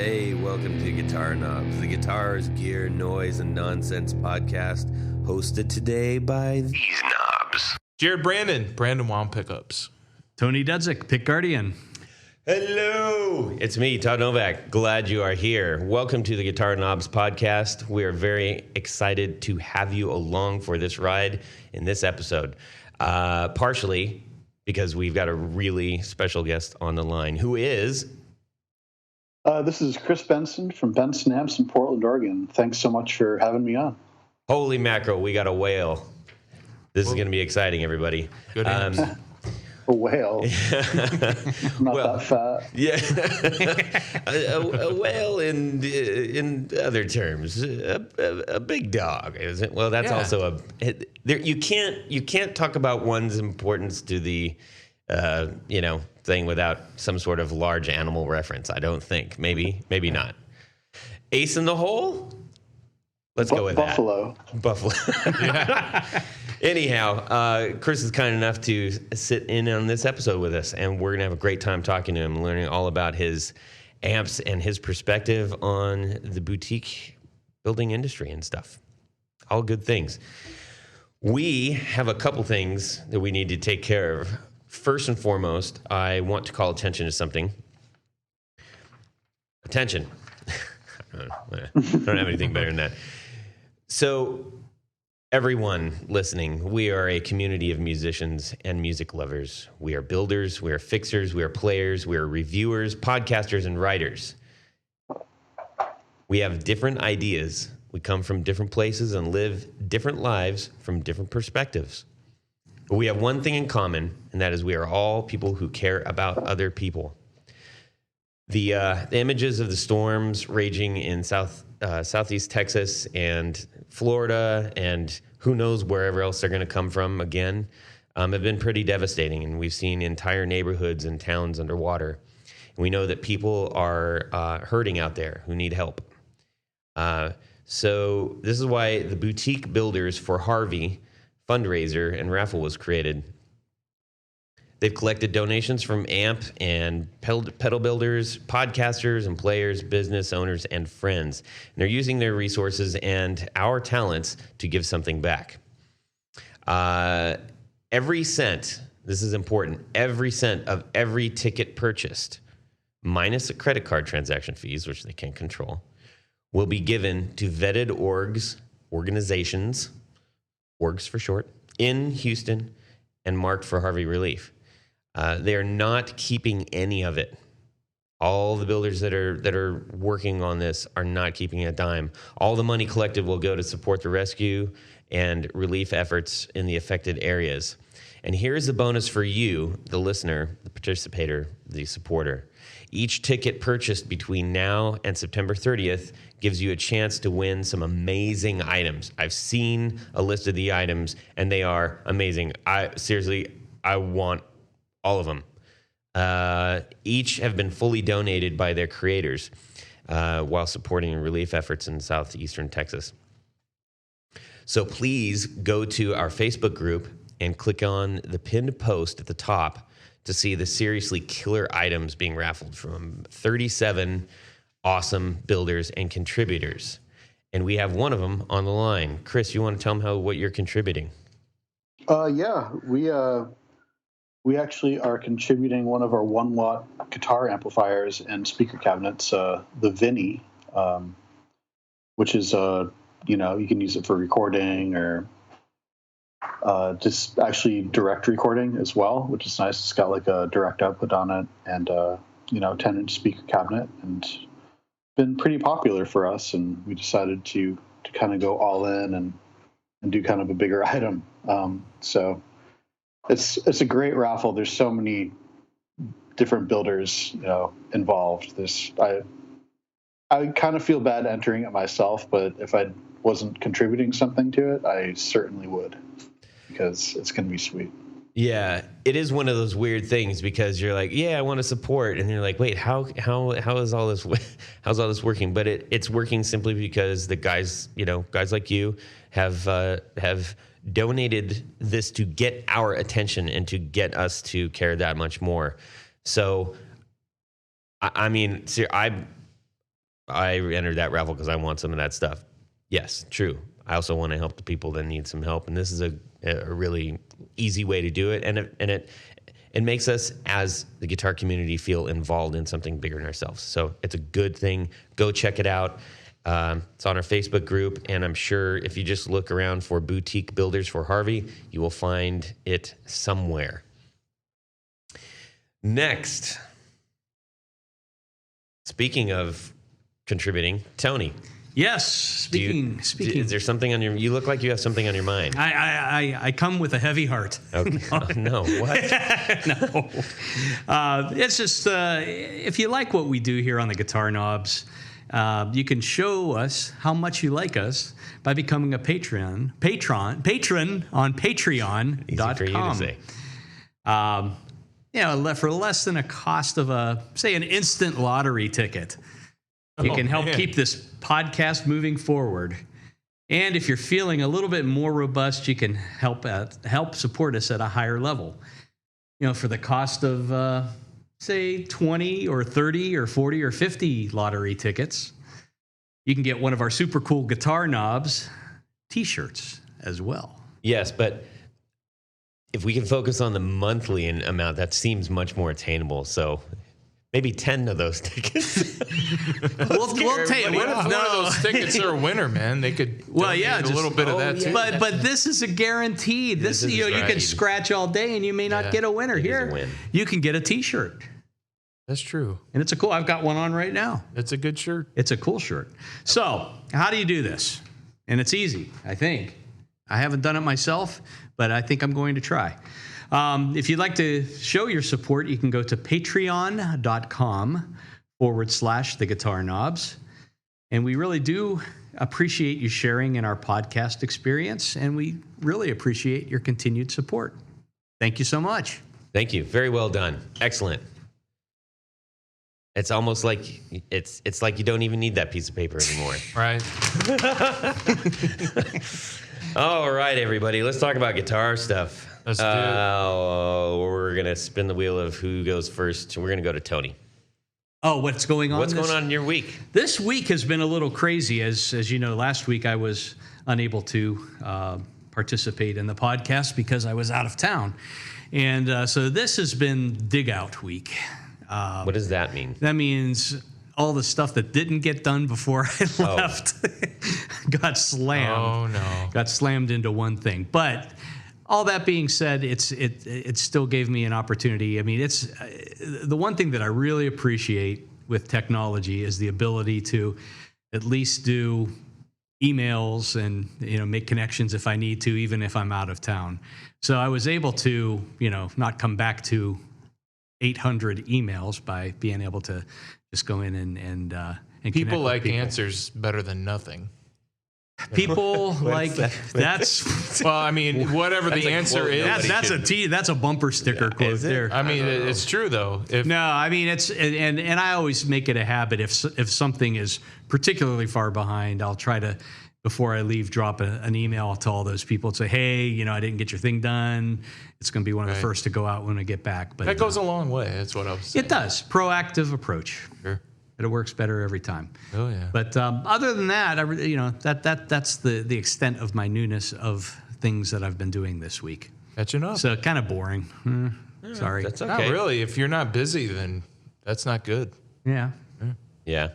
Hey, welcome to Guitar Knobs, the guitars, gear, noise, and nonsense podcast, hosted today by these knobs. Jared Brandon Wong Pickups. Tony Dudzik, Pick Guardian. Hello, it's me, Todd Novak. Glad you are here. Welcome to the Guitar Knobs podcast. We are very excited to have you along for this ride in this episode. Partially because we've got a really special guest on the line who is... This is Chris Benson from Benson Amps in Portland, Oregon. Thanks so much for having me on. Holy mackerel, we got a whale. This is going to be exciting, everybody. Good amps. A whale. Not that fat. Yeah. a whale in other terms. A big dog. Is it? Well, that's also you can't talk about one's importance to the thing without some sort of large animal reference. I don't think. Maybe not. Ace in the hole? Let's go with Buffalo. that. Buffalo. Anyhow, Chris is kind enough to sit in on this episode with us, and we're going to have a great time talking to him, learning all about his amps and his perspective on the boutique building industry and stuff. All good things. We have a couple things that we need to take care of. First and foremost, I want to call attention to something. Attention. I don't have anything better than that. So, everyone listening, we are a community of musicians and music lovers. We are builders, we are fixers, we are players, we are reviewers, podcasters, and writers. We have different ideas. We come from different places and live different lives from different perspectives. But we have one thing in common, and that is we are all people who care about other people. The images of the storms raging in southeast Texas and Florida and who knows wherever else they're going to come from again have been pretty devastating. And we've seen entire neighborhoods and towns underwater. And we know that people are hurting out there who need help. So this is why the Boutique Builders for Harvey fundraiser and raffle was created. They've collected donations from amp and pedal builders, podcasters and players, business owners, and friends. And they're using their resources and our talents to give something back. Every cent, this is important, every cent of every ticket purchased, minus the credit card transaction fees, which they can't control, will be given to vetted organizations, orgs for short, in Houston and marked for Harvey relief. They are not keeping any of it. All the builders that are working on this are not keeping a dime. All the money collected will go to support the rescue and relief efforts in the affected areas. And here's the bonus for you, the listener, the participator, the supporter. Each ticket purchased between now and September 30th gives you a chance to win some amazing items. I've seen a list of the items, and they are amazing. I want all of them. Each have been fully donated by their creators while supporting relief efforts in southeastern Texas. So please go to our Facebook group and click on the pinned post at the top to see the seriously killer items being raffled from 37 awesome builders and contributors. And we have one of them on the line. Chris, you want to tell them what you're contributing? Yeah, we actually are contributing one of our 1-watt guitar amplifiers and speaker cabinets, the Vinny, which is, you can use it for recording or just actually direct recording as well, which is nice. It's got like a direct output on it and, 10-inch speaker cabinet, and been pretty popular for us. And we decided to kind of go all in and do kind of a bigger item. So it's a great raffle. There's so many different builders, involved. I kind of feel bad entering it myself, but if I wasn't contributing something to it, I certainly would, because it's going to be sweet. Yeah, it is one of those weird things because you're like, yeah, I want to support, and you're like, wait, how is all this how's all this working? But it's working simply because the guys like you have donated this to get our attention and to get us to care that much more. So, I mean, I entered that raffle because I want some of that stuff. Yes, true. I also want to help the people that need some help, and this is a really easy way to do it, and it makes us as the guitar community feel involved in something bigger than ourselves. So it's a good thing. Go check it out. It's on our Facebook group, and I'm sure if you just look around for Boutique Builders for Harvey, you will find it somewhere. Next, speaking of contributing, Tony. Yes, speaking. Is there something on your? You look like you have something on your mind. I come with a heavy heart. Okay. No, what? No, it's just if you like what we do here on the Guitar Knobs, you can show us how much you like us by becoming a patron on Patreon.com. Easy for you to say. For less than a cost of an instant lottery ticket. You can help keep this podcast moving forward. And if you're feeling a little bit more robust, you can help support us at a higher level. For the cost of, say, 20 or 30 or 40 or 50 lottery tickets, you can get one of our super cool Guitar Knobs t-shirts as well. Yes, but if we can focus on the monthly amount, that seems much more attainable. So maybe 10 of those tickets. we'll take. What if one of those tickets are a winner, man? They could donate a little bit of that too. But this is a guarantee. This you can scratch all day and you may not get a winner. Here, you can get a T-shirt. That's true. And it's a cool. I've got one on right now. It's a good shirt. It's a cool shirt. So how do you do this? And it's easy, I think. I haven't done it myself, but I think I'm going to try. If you'd like to show your support, you can go to patreon.com/the Guitar Knobs. And we really do appreciate you sharing in our podcast experience, and we really appreciate your continued support. Thank you so much. Thank you. Very well done. Excellent. It's almost like it's like you don't even need that piece of paper anymore. Right. All right, everybody. Let's talk about guitar stuff. Let's do it. We're going to spin the wheel of who goes first. We're going to go to Tony. Oh, what's going on? What's going on in your week? This week has been a little crazy. As you know, last week I was unable to participate in the podcast because I was out of town. And so this has been dig out week. What does that mean? That means all the stuff that didn't get done before I left got slammed. Oh, no. Got slammed into one thing. But all that being said, it still gave me an opportunity. I mean, it's the one thing that I really appreciate with technology is the ability to at least do emails and make connections if I need to, even if I'm out of town. So I was able to not come back to 800 emails by being able to just go in and people like answers better than nothing. People like that's well, I mean, whatever the answer is, that's a bumper sticker quote there. I mean, it's true though. No, I mean it's and I always make it a habit if something is particularly far behind, I'll try to, before I leave, drop an email to all those people and say, hey, I didn't get your thing done. It's going to be one of the first to go out when I get back. But that goes a long way. That's what I was saying. It does. Proactive approach. Sure. It works better every time. Oh yeah. But other than that, that's the extent of my newness of things that I've been doing this week. Catching up. So kind of boring. Sorry. That's okay. Not really. If you're not busy, then that's not good. Yeah. Yeah.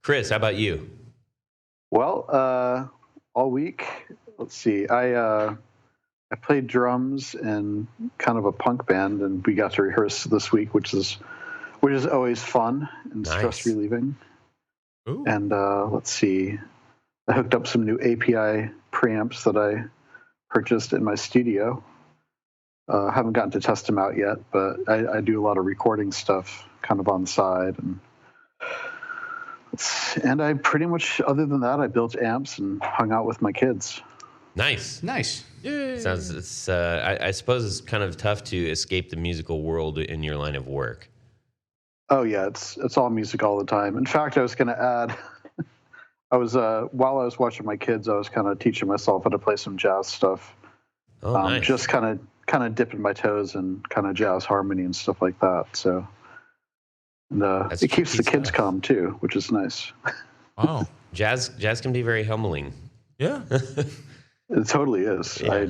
Chris, how about you? Well, all week, let's see. I played drums in kind of a punk band, and we got to rehearse this week, which is always fun and stress relieving. Ooh. And let's see. I hooked up some new API preamps that I purchased in my studio. Haven't gotten to test them out yet, but I do a lot of recording stuff kind of on the side, and I pretty much, other than that, I built amps and hung out with my kids. Nice. Yay. Sounds. I suppose it's kind of tough to escape the musical world in your line of work. Oh yeah, it's all music all the time. In fact, I was going to add, while I was watching my kids, I was kind of teaching myself how to play some jazz stuff. Oh, nice. Just kind of dipping my toes in kind of jazz harmony and stuff like that. So, and it keeps the kids calm too, which is nice. Wow. Jazz can be very humbling. Yeah. It totally is. Yeah.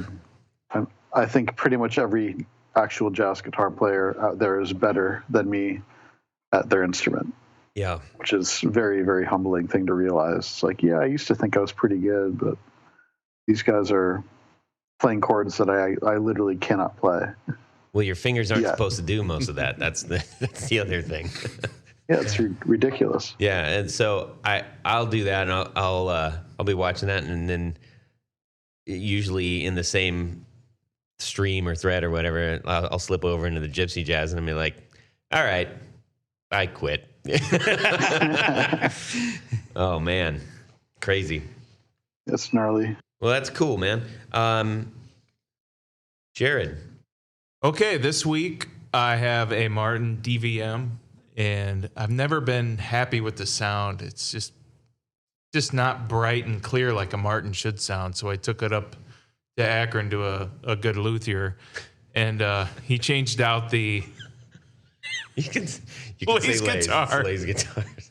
I think pretty much every actual jazz guitar player out there is better than me at their instrument. Yeah. Which is a very, very humbling thing to realize. It's like, yeah, I used to think I was pretty good, but these guys are playing chords that I literally cannot play. Well, your fingers aren't supposed to do most of that. That's the other thing. Yeah, it's ridiculous. Yeah, and so I'll do that, and I'll be watching that, and then usually in the same stream or thread or whatever, I'll slip over into the gypsy jazz, and I'll be like, all right, I quit. Oh man, crazy. It's gnarly. Well, that's cool, man. Jared. Okay, this week I have a Martin DVM, and I've never been happy with the sound. It's just not bright and clear like a Martin should sound. So I took it up to Akron to a good luthier, and he changed out the You can Blaze say guitar. Blaze guitars.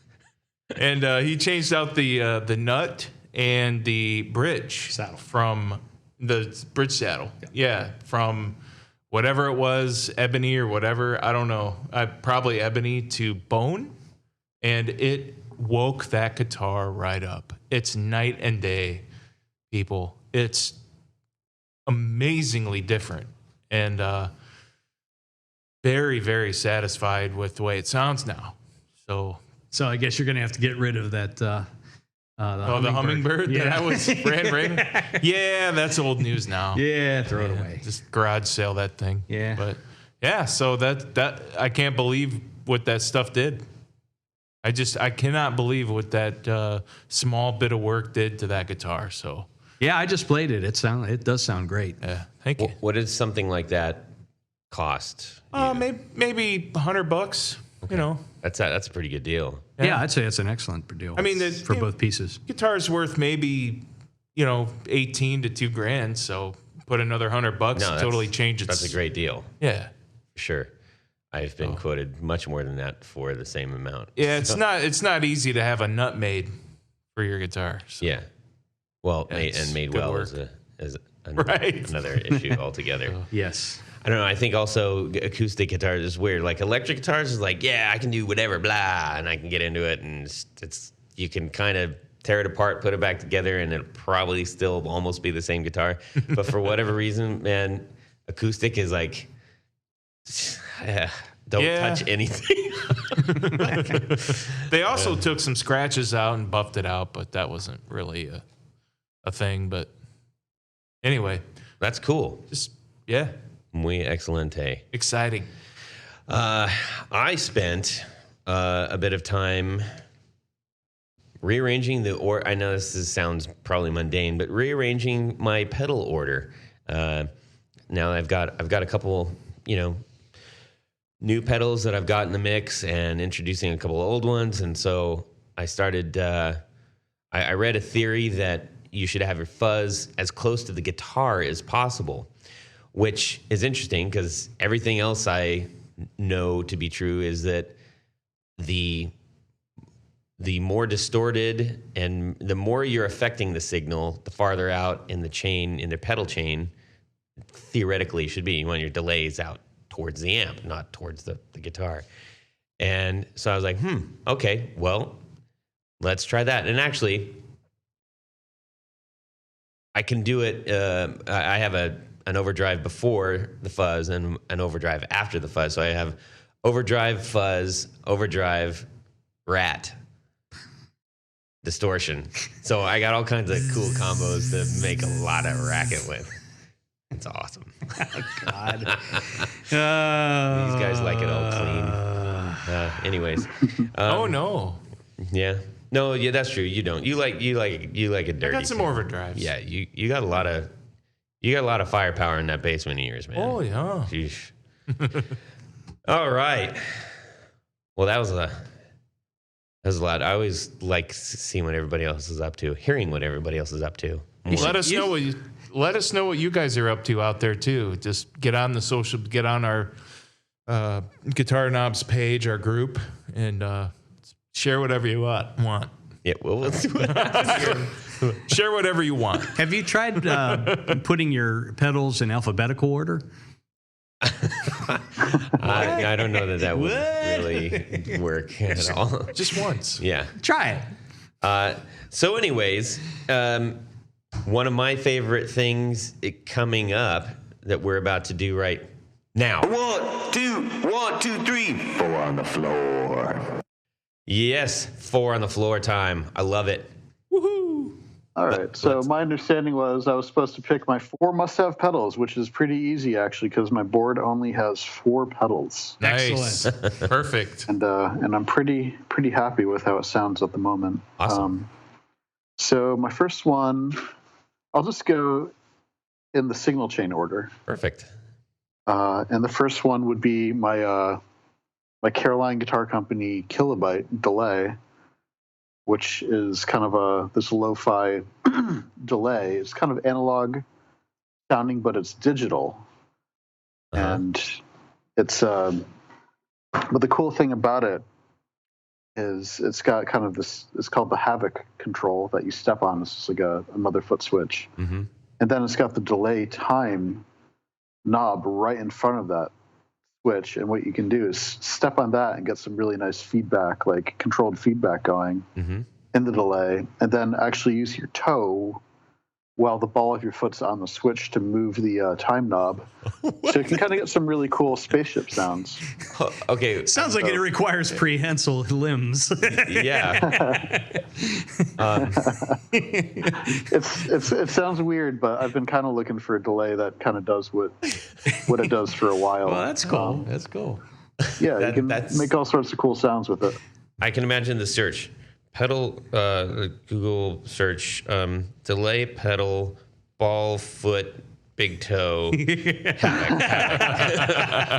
And he changed out the nut and the bridge Saddle. from the bridge saddle. Yeah, from whatever it was, ebony or whatever. I don't know. Probably ebony to bone. And it woke that guitar right up. It's night and day, people. It's amazingly different. And very, very satisfied with the way it sounds now. So I guess you're going to have to get rid of that. The hummingbird Yeah. that was ran ring. Yeah, that's old news now. Yeah, throw it away. Just garage sale that thing. Yeah. But yeah, so that I can't believe what that stuff did. I cannot believe what that small bit of work did to that guitar. So Yeah, I just played it. It does sound great. yeah, thank you. What does something like that cost? Maybe $100. You know, That's a pretty good deal. Yeah, I'd say it's an excellent deal. I mean, for both pieces. Guitar's worth maybe $18 to $2,000. So put another $100, totally change it. That's a great deal. Yeah. For sure. I've been quoted much more than that for the same amount. Yeah, it's not easy to have a nut made for your guitar. So. Yeah. Well, Yeah, it's made good well work. is Right. another issue altogether. Yes. I don't know. I think also acoustic guitars is weird. Like electric guitars is like, yeah, I can do whatever, blah, and I can get into it, and it's you can kind of tear it apart, put it back together, and it'll probably still almost be the same guitar. But for whatever reason, man, acoustic is like, don't touch anything. They also took some scratches out and buffed it out, but that wasn't really a thing. But anyway, That's cool. just yeah, Muy excelente. exciting. I spent a bit of time rearranging I know sounds probably mundane, but rearranging my pedal order. Now I've got a couple, new pedals that I've got in the mix and introducing a couple of old ones. And so I started, I read a theory that you should have your fuzz as close to the guitar as possible, which is interesting because everything else I know to be true is that the more distorted and the more you're affecting the signal, the farther out in the pedal chain, theoretically should be. You want your delays out towards the amp, not towards the guitar. And so I was like, okay, well, let's try that. And actually, I can do it. I have an overdrive before the fuzz and an overdrive after the fuzz. So I have overdrive, fuzz, overdrive, rat, distortion. So I got all kinds of cool combos to make a lot of racket with. It's awesome. Oh, God. These guys like it all clean. Anyways. Oh no, Yeah. No, yeah, that's true. You don't. You like it dirty. I got some overdrives. Yeah, you got a lot of firepower in that basement of yours, man. Oh yeah. Sheesh. All right. Well, that was a lot. I always like seeing what everybody else is up to, hearing what everybody else is up to. Let us know what you guys are up to out there too. Just get on the social, get on our Guitar Knobs page, our group, and share whatever you want. Yeah, well, Share whatever you want. Have you tried putting your pedals in alphabetical order? I don't know that would really work at all. Just once. Yeah. Try it. So anyways, one of my favorite things coming up that we're about to do right now. 1, 2, 3, 4 on the floor. Yes, 4 on the floor time. I love it. Woohoo! All right. So my understanding was I was supposed to pick my 4 must-have pedals, which is pretty easy actually because my board only has 4 pedals. Nice. Perfect. And I'm pretty happy with how it sounds at the moment. Awesome. So my first one, I'll just go in the signal chain order. Perfect. And the first one would be my Caroline Guitar Company Kilobyte delay, which is kind of this lo-fi delay. It's kind of analog sounding, but it's digital. Uh-huh. And it's but the cool thing about it is it's got kind of this, it's called the Havoc control that you step on. It's like another foot switch. Mm-hmm. And then it's got the delay time knob right in front of that switch. And what you can do is step on that and get some really nice feedback, like controlled feedback going Mm-hmm. in the delay. And then actually use your toe while the ball of your foot's on the switch to move the time knob. So you can kind of get some really cool spaceship sounds. Okay. Sounds like it requires prehensile limbs. Yeah. It sounds weird, but I've been kind of looking for a delay that kind of does what it does for a while. Well, that's cool. That's cool. Yeah, That- you can that's- make all sorts of cool sounds with it. I can imagine the search. Pedal, Google search, delay pedal, ball, foot, big toe. Havoc.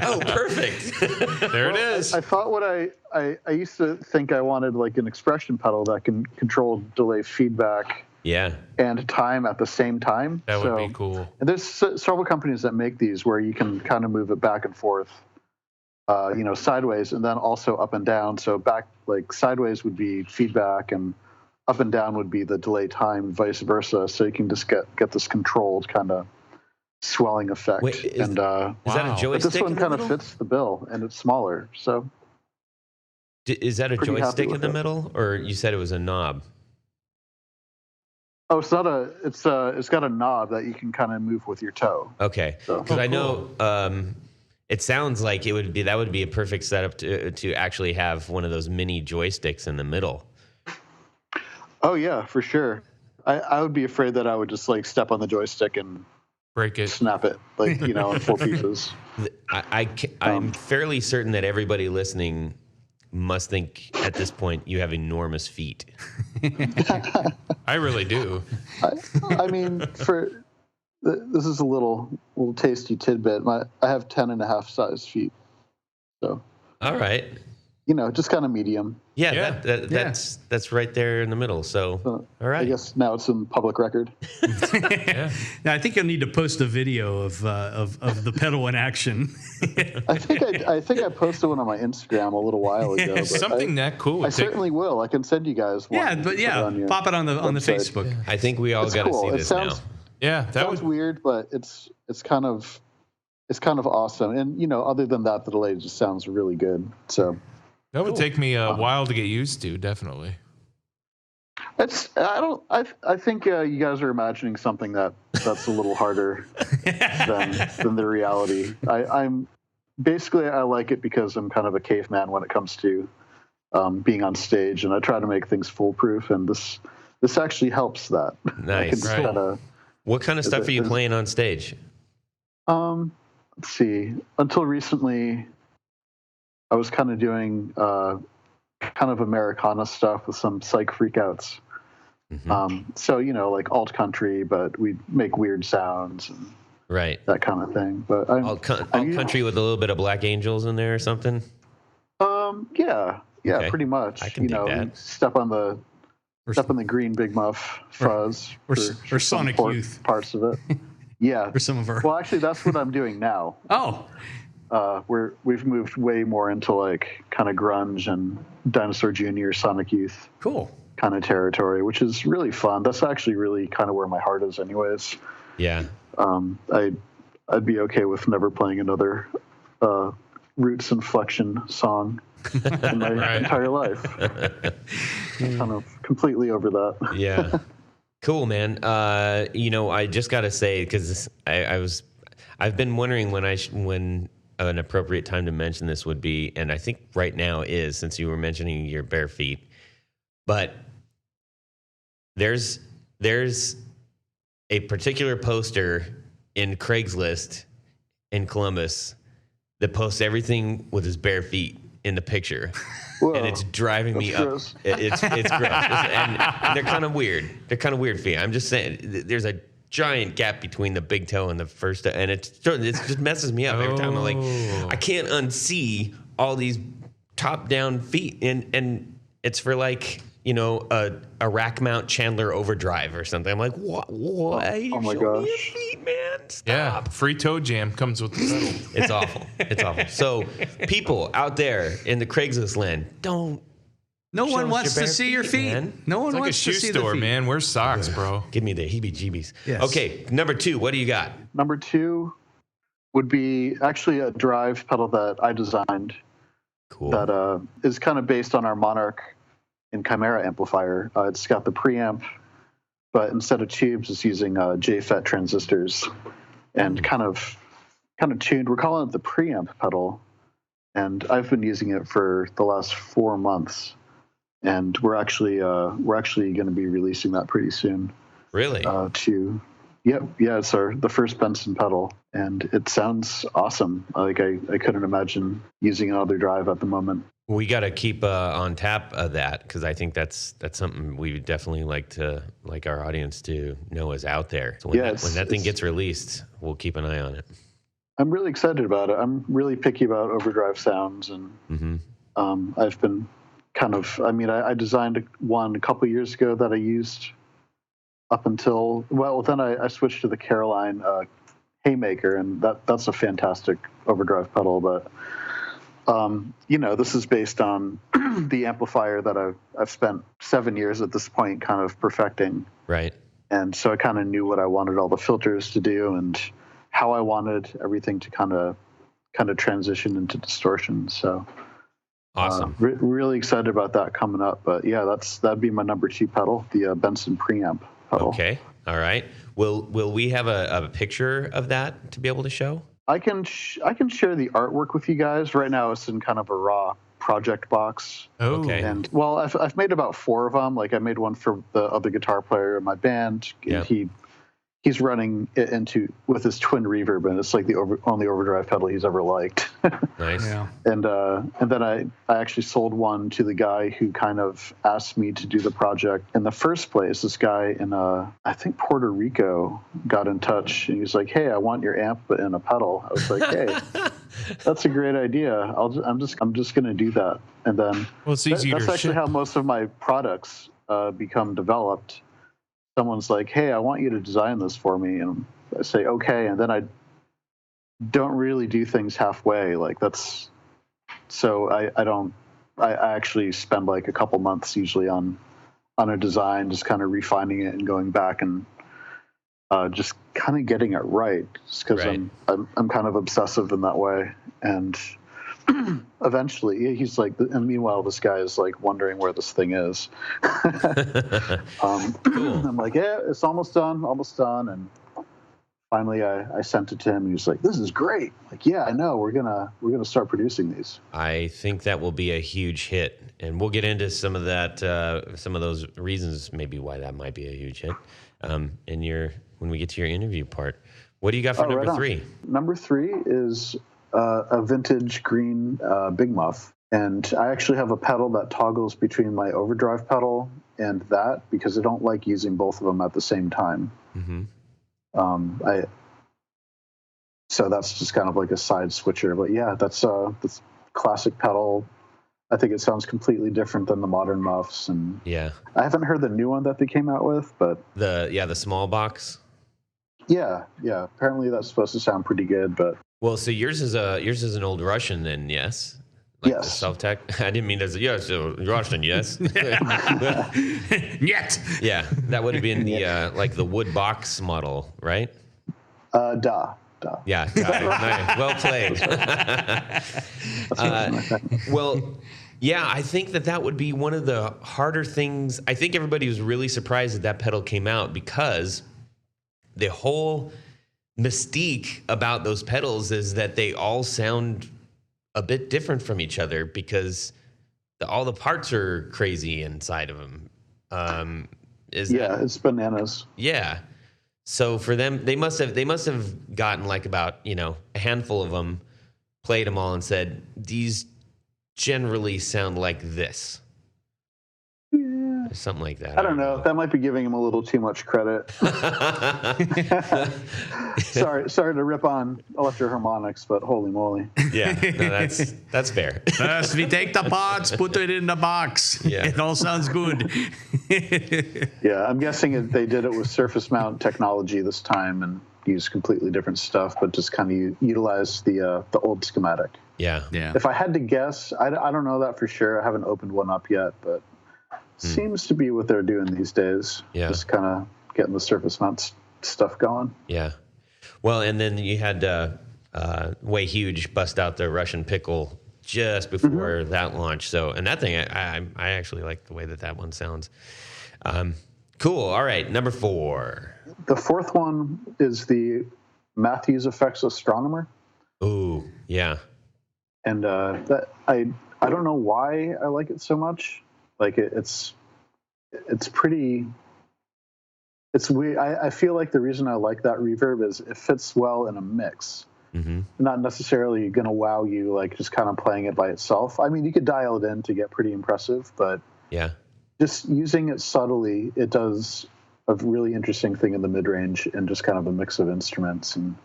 Oh, perfect. There it is. I thought what I used to think I wanted like an expression pedal that can control delay feedback Yeah. and time at the same time. That would be cool. And there's several companies that make these where you can kind of move it back and forth, sideways and then also up and down. So back, like sideways would be feedback and up and down would be the delay time, vice versa. So you can just get this controlled kind of swelling effect. Wait, is that a Wow. joystick? but this one in the kind of middle? fits the bill and it's smaller. So Is that a pretty happy joystick in with the it. middle, or you said it was a knob? it's not it's got a knob that you can kind of move with your toe. Okay, So- because I know it sounds like that would be a perfect setup to actually have one of those mini joysticks in the middle. Oh yeah, for sure. I would be afraid that I would just like step on the joystick and Break it. snap it, like, in 4 pieces. I'm fairly certain that everybody listening must think at this point you have enormous feet. I really do. I mean, this is a little tasty tidbit. I have 10.5 size feet, so All right. just kind of medium. Yeah, Yeah. That's right there in the middle. So, So all right. I guess now it's in public record. Yeah. Now, I think you'll need to post a video of the pedal in action. I think I posted one on my Instagram a little while ago. But Something that cool. I certainly will. I can send you guys one. Yeah, but Put it on your pop it on the website. Facebook. I think we all It's got to cool. see It this sounds- now. Yeah, that Sounds would. weird, but it's kind of awesome. And other than that, the delay just sounds really good. So That would take me a while to get used to, definitely. I think you guys are imagining something that's a little harder than the reality. I'm basically, I like it because I'm kind of a caveman when it comes to being on stage, and I try to make things foolproof, and this actually helps that. Nice. Right. Kinda, What kind of stuff are you playing on stage? let's see. Until recently, I was kind of doing kind of Americana stuff with some psych freakouts. Mhm. So like alt country, but we make weird sounds and Right. that kind of thing. But All country with a little bit of Black Angels in there or something. yeah, Okay. pretty much. I can dig that. Step on the green Big Muff fuzz or for some Sonic important Youth. parts of it. Yeah. For some of our. Well, actually, that's what I'm doing now. Oh, We've moved way more into like kind of grunge and Dinosaur Jr., Sonic Youth. cool. kind of territory, which is really fun. That's actually really kind of where my heart is anyways. Yeah. I'd be okay with never playing another Roots Inflection song in my entire life. I'm kind of completely over that. Yeah. Cool, man. I just got to say, because I've been wondering when an appropriate time to mention this would be, and I think right now is, since you were mentioning your bare feet. But there's a particular poster in Craigslist in Columbus that posts everything with his bare feet in the picture. Whoa, and it's driving me up. gross. It's gross. And they're kind of weird. They're kind of weird feet. I'm just saying, there's a giant gap between the big toe and the first toe, and it just messes me up every time. I'm like, I can't unsee all these top down feet, and it's for like, a rack mount Chandler overdrive or something. I'm like, what? Oh my Show me gosh. your feet, man. Stop. Yeah, free toe jam comes with the pedal. It's awful. It's awful. So people out there in the Craigslist land, don't. No Show one us wants your to bare see your feet, feet. man. No one It's like a wants shoe to see store, the feet. man. Where's socks, bro? Give me the heebie-jeebies. Yes. Okay, number 2. What do you got? Number 2 would be actually a drive pedal that I designed Cool. that is kind of based on our Monarch and Chimera amplifier. It's got the preamp, but instead of tubes, it's using JFET transistors and kind of tuned. We're calling it the preamp pedal, and I've been using it for the last 4 months, and we're actually going to be releasing that pretty soon. Really? It's the first Benson pedal, and it sounds awesome. Like I couldn't imagine using another drive at the moment. We got to keep on tap of that, because I think that's something we would definitely like our audience to know is out there. So when that thing gets released, we'll keep an eye on it. I'm really excited about it. I'm really picky about overdrive sounds, and I've been I designed one a couple years ago that I used up until, then I switched to the Caroline Haymaker, and that's a fantastic overdrive pedal, but this is based on the amplifier that I've spent 7 years at this point kind of perfecting. Right. And so I kind of knew what I wanted all the filters to do and how I wanted everything to kind of transition into distortion. So awesome. Really excited about that coming up. But yeah, that'd be my number 2 pedal, the Benson preamp pedal. Okay. All right. Will we have a picture of that to be able to show? I can share the artwork with you guys. Right now it's in kind of a raw project box. Oh, Okay. And I've made about 4 of them. Like I made one for the other guitar player in my band. Yep. And he's running it with his twin reverb, and it's like the only overdrive pedal he's ever liked. Nice. Yeah. And then I actually sold one to the guy who kind of asked me to do the project in the first place. This guy in I think Puerto Rico got in touch, and he's like, "Hey, I want your amp but in a pedal." I was like, "Hey, that's a great idea. I'm just going to do that." And then Well, it's easier that's to actually ship. how most of my products become developed. Someone's like, "Hey, I want you to design this for me," and I say, "Okay," and then I don't really do things halfway. Like that's so I actually spend like a couple months usually on a design, just kind of refining it and going back and just kind of getting it right, just because Right. I'm kind of obsessive in that way. And eventually he's like, and meanwhile this guy is like wondering where this thing is. Cool. I'm like, yeah, it's almost done. And finally I sent it to him, and he was like, "This is great." I'm like, yeah, I know, we're gonna start producing these. I think that will be a huge hit, and we'll get into some of that, some of those reasons maybe why that might be a huge hit when we get to your interview part. What do you got for number right on. 3? Number 3 is a vintage green Big Muff. And I actually have a pedal that toggles between my overdrive pedal and that, because I don't like using both of them at the same time. Mm-hmm. So that's just kind of like a side switcher. But yeah, that's classic pedal. I think it sounds completely different than the modern muffs. And Yeah. I haven't heard the new one that they came out with, but The small box. yeah. Apparently that's supposed to sound pretty good, but Well, so yours is an old Russian then, yes? Like Yes. Self-tech. I didn't mean as yes, Russian, yes. Yet. Yeah, that would have been the like the wood box model, right? Duh. Yeah, nice. Well played. Well, yeah, I think that would be one of the harder things. I think everybody was really surprised that pedal came out because the whole mystique about those pedals is that they all sound a bit different from each other because all the parts are crazy inside of them. It's bananas. Yeah. So for them, they must have gotten like about, a handful of them, played them all and said, these generally sound like this. Yeah. Something like that. I don't know. That might be giving him a little too much credit. Sorry to rip on electroharmonics, but holy moly. Yeah, no, that's fair. First, we take the parts, put it in the box. Yeah. It all sounds good. Yeah, I'm guessing they did it with surface mount technology this time and used completely different stuff, but just kind of utilized the old schematic. Yeah. If I had to guess, I don't know that for sure. I haven't opened one up yet, but seems to be what they're doing these days. Yeah. Just kind of getting the surface mount stuff going. Yeah. Well, and then you had Way Huge bust out the Russian pickle just before that launch. So, and that thing, I actually like the way that one sounds. Cool. All right. Number 4. The fourth one is the Matthews Effects Astronomer. Ooh, yeah. And that I don't know why I like it so much. Like it's pretty. It's weird. I feel like the reason I like that reverb is it fits well in a mix. Mm-hmm. Not necessarily going to wow you like just kind of playing it by itself. I mean, you could dial it in to get pretty impressive, but just using it subtly, it does a really interesting thing in the mid range and just kind of a mix of instruments. And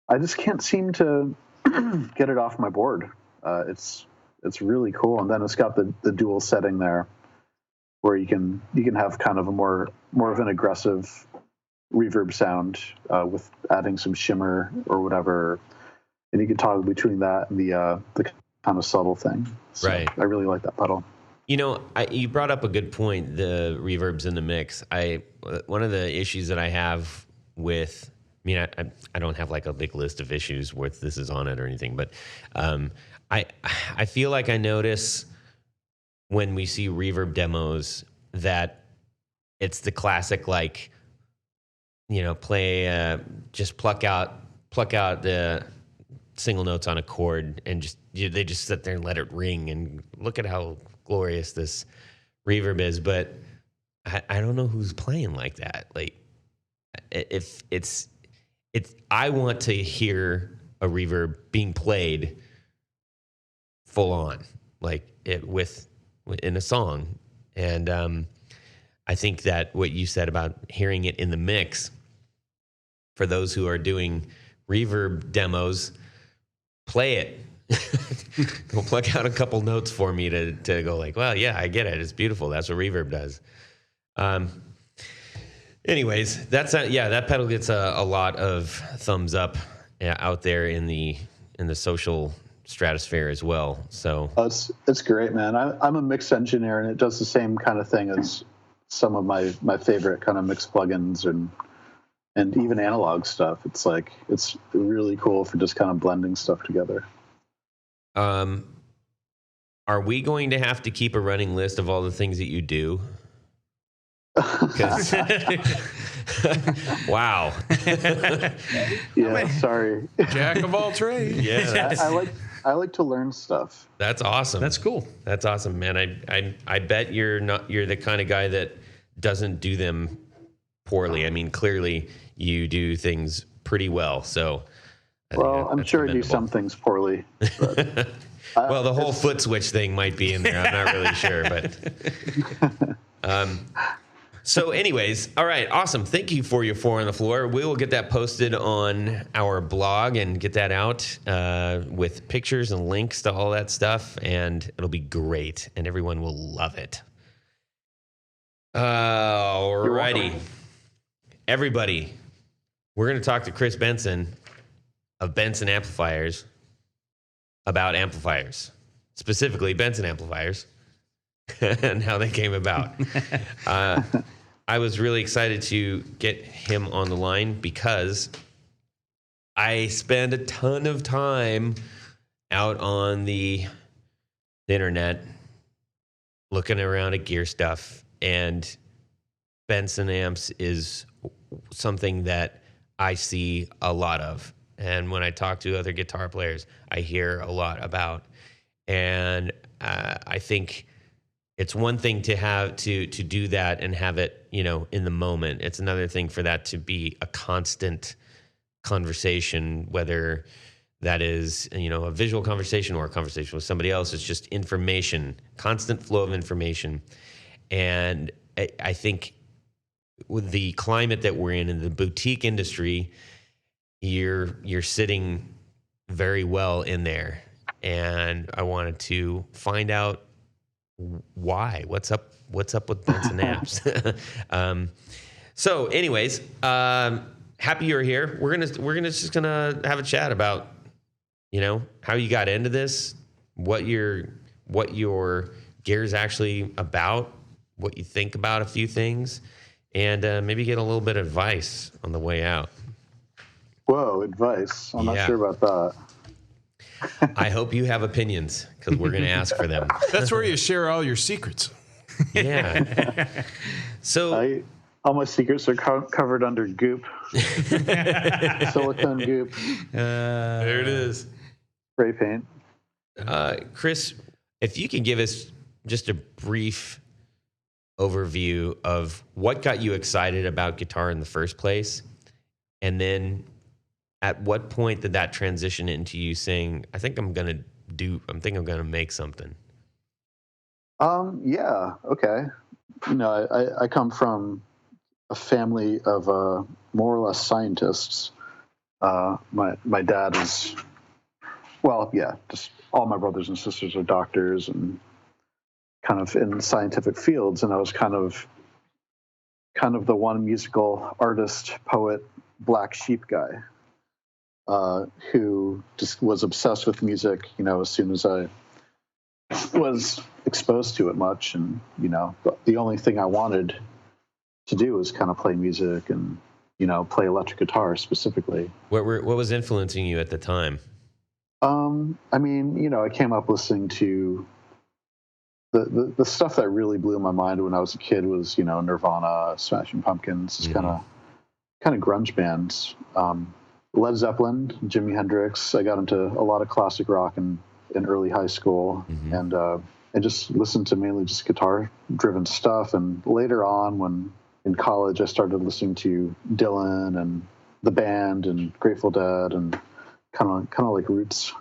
I just can't seem to get it off my board. It's really cool, and then it's got the dual setting there, where you can have kind of a more of an aggressive reverb sound with adding some shimmer or whatever, and you can toggle between that and the kind of subtle thing. So right. I really like that pedal. You brought up a good point. The reverbs in the mix. One of the issues that I have with. I don't have like a big list of issues with this is on it or anything, but I feel like I notice when we see reverb demos that it's the classic like, play just pluck out the single notes on a chord and they just sit there and let it ring and look at how glorious this reverb is, but I don't know who's playing like that. Like if it's I want to hear a reverb being played full on, like it in a song. And I think that what you said about hearing it in the mix, for those who are doing reverb demos, play it. Go pluck out a couple notes for me to go like, well, yeah, I get it. It's beautiful. That's what reverb does. Anyways, that pedal gets a lot of thumbs up out there in the social stratosphere as well. So it's great, man. I'm a mix engineer, and it does the same kind of thing as some of my favorite kind of mix plugins and even analog stuff. It's like it's really cool for just kind of blending stuff together. Are we going to have to keep a running list of all the things that you do? Wow. Yeah, sorry. Jack of all trades. Yeah, I like to learn stuff. That's awesome. That's cool. That's awesome, man. I bet you're the kind of guy that doesn't do them poorly. I mean, clearly you do things pretty well. So, I'm sure I do some things poorly. But, well, the whole foot switch thing might be in there. I'm not really sure, but. So anyways, all right, awesome. Thank you for your 4 on the floor. We will get that posted on our blog and get that out with pictures and links to all that stuff, and it'll be great, and everyone will love it. All righty. Everybody, we're going to talk to Chris Benson of Benson Amplifiers about amplifiers. specifically Benson amplifiers and how they came about. I was really excited to get him on the line because I spend a ton of time out on the internet looking around at gear stuff, and Benson Amps is something that I see a lot of. And when I talk to other guitar players, I hear a lot about. And I think it's one thing to have to do that and have it, in the moment. It's another thing for that to be a constant conversation, whether that is, a visual conversation or a conversation with somebody else. It's just information, constant flow of information. And I think with the climate that we're in the boutique industry, you're sitting very well in there. And I wanted to find out why. What's up with Benson Amps? So anyways, happy you're here. We're just gonna have a chat about, how you got into this, what your gear is actually about, what you think about a few things, and maybe get a little bit of advice on the way out. Whoa, advice. I'm not sure about that. I hope you have opinions, because we're going to ask for them. That's where you share all your secrets. Yeah. So all my secrets are covered under goop. Silicone goop. There it is. Spray paint. Chris, if you can give us just a brief overview of what got you excited about guitar in the first place, and then at what point did that transition into you saying, I think I'm gonna make something? Yeah, okay. I come from a family of more or less scientists. My dad is, just all my brothers and sisters are doctors and kind of in scientific fields, and I was kind of the one musical artist, poet, black sheep guy. Who just was obsessed with music, as soon as I was exposed to it much. And, the only thing I wanted to do was kind of play music and, play electric guitar specifically. What was influencing you at the time? I came up listening to the stuff that really blew my mind when I was a kid was, Nirvana, Smashing Pumpkins, just kind of grunge bands. Led Zeppelin, Jimi Hendrix. I got into a lot of classic rock in early high school, and I just listened to mainly just guitar-driven stuff. And later on, when in college, I started listening to Dylan and the band and Grateful Dead and kind of like roots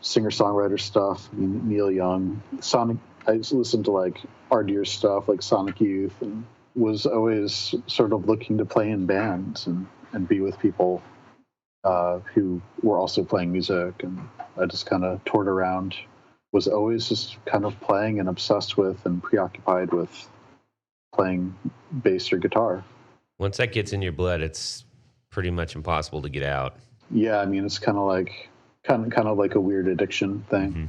singer-songwriter stuff. Neil Young, Sonic. I just listened to like artier stuff like Sonic Youth, and was always sort of looking to play in bands and be with people who were also playing music. And I just kind of toured around, was always just kind of playing and obsessed with and preoccupied with playing bass or guitar. Once that gets in your blood, it's pretty much impossible to get out. Yeah, it's kind of like a weird addiction thing.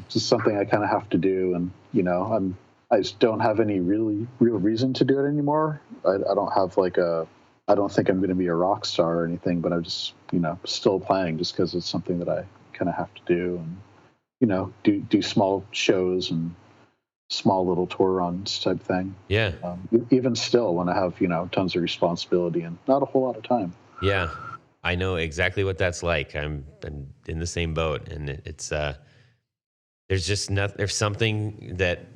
Just something I kind of have to do, and I just don't have any real reason to do it anymore. I don't have I don't think I'm going to be a rock star or anything, but I'm just, still playing just because it's something that I kind of have to do, and, do small shows and small little tour runs type thing. Yeah. Even still when I have, tons of responsibility and not a whole lot of time. Yeah. I know exactly what that's like. I'm in the same boat, and it's, there's something that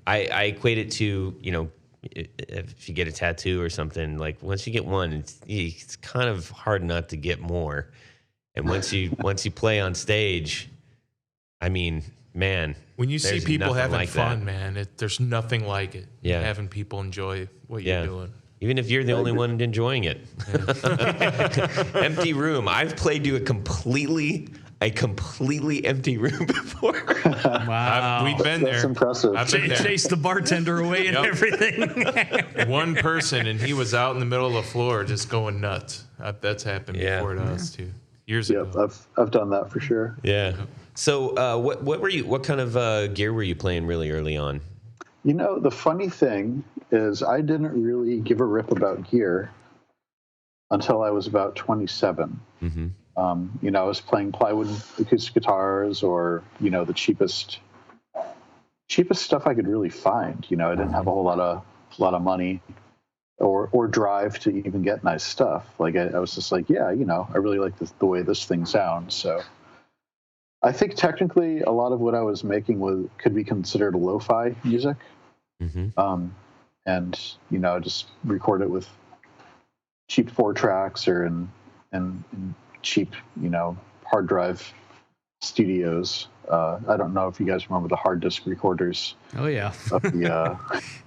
I equate it to, if you get a tattoo or something, like once you get one, it's kind of hard not to get more. And once you play on stage, man, when you see people having like fun, man, there's nothing like it. Yeah. Having people enjoy what you're doing. Even if you're the only one enjoying it. Empty room. I've played to a completely empty room before. Wow. We've been there. That's impressive. I've been there. Chase the bartender away and everything. One person, and he was out in the middle of the floor just going nuts. That's happened before to us, too. years Yep, ago. I've done that for sure. Yeah. So what kind of gear were you playing really early on? You know, the funny thing is I didn't really give a rip about gear until I was about 27. Mm-hmm. You know, I was playing plywood acoustic guitars or, you know, the cheapest stuff I could really find. You know, I didn't have a whole lot of money or drive to even get nice stuff. Like I was just like, yeah, you know, I really like the way this thing sounds. So I think technically a lot of what I was making could be considered lo-fi music. Mm-hmm. And, you know, just record it with cheap 4-tracks or in cheap, you know, hard drive studios. I don't know if you guys remember the hard disk recorders Oh yeah. of the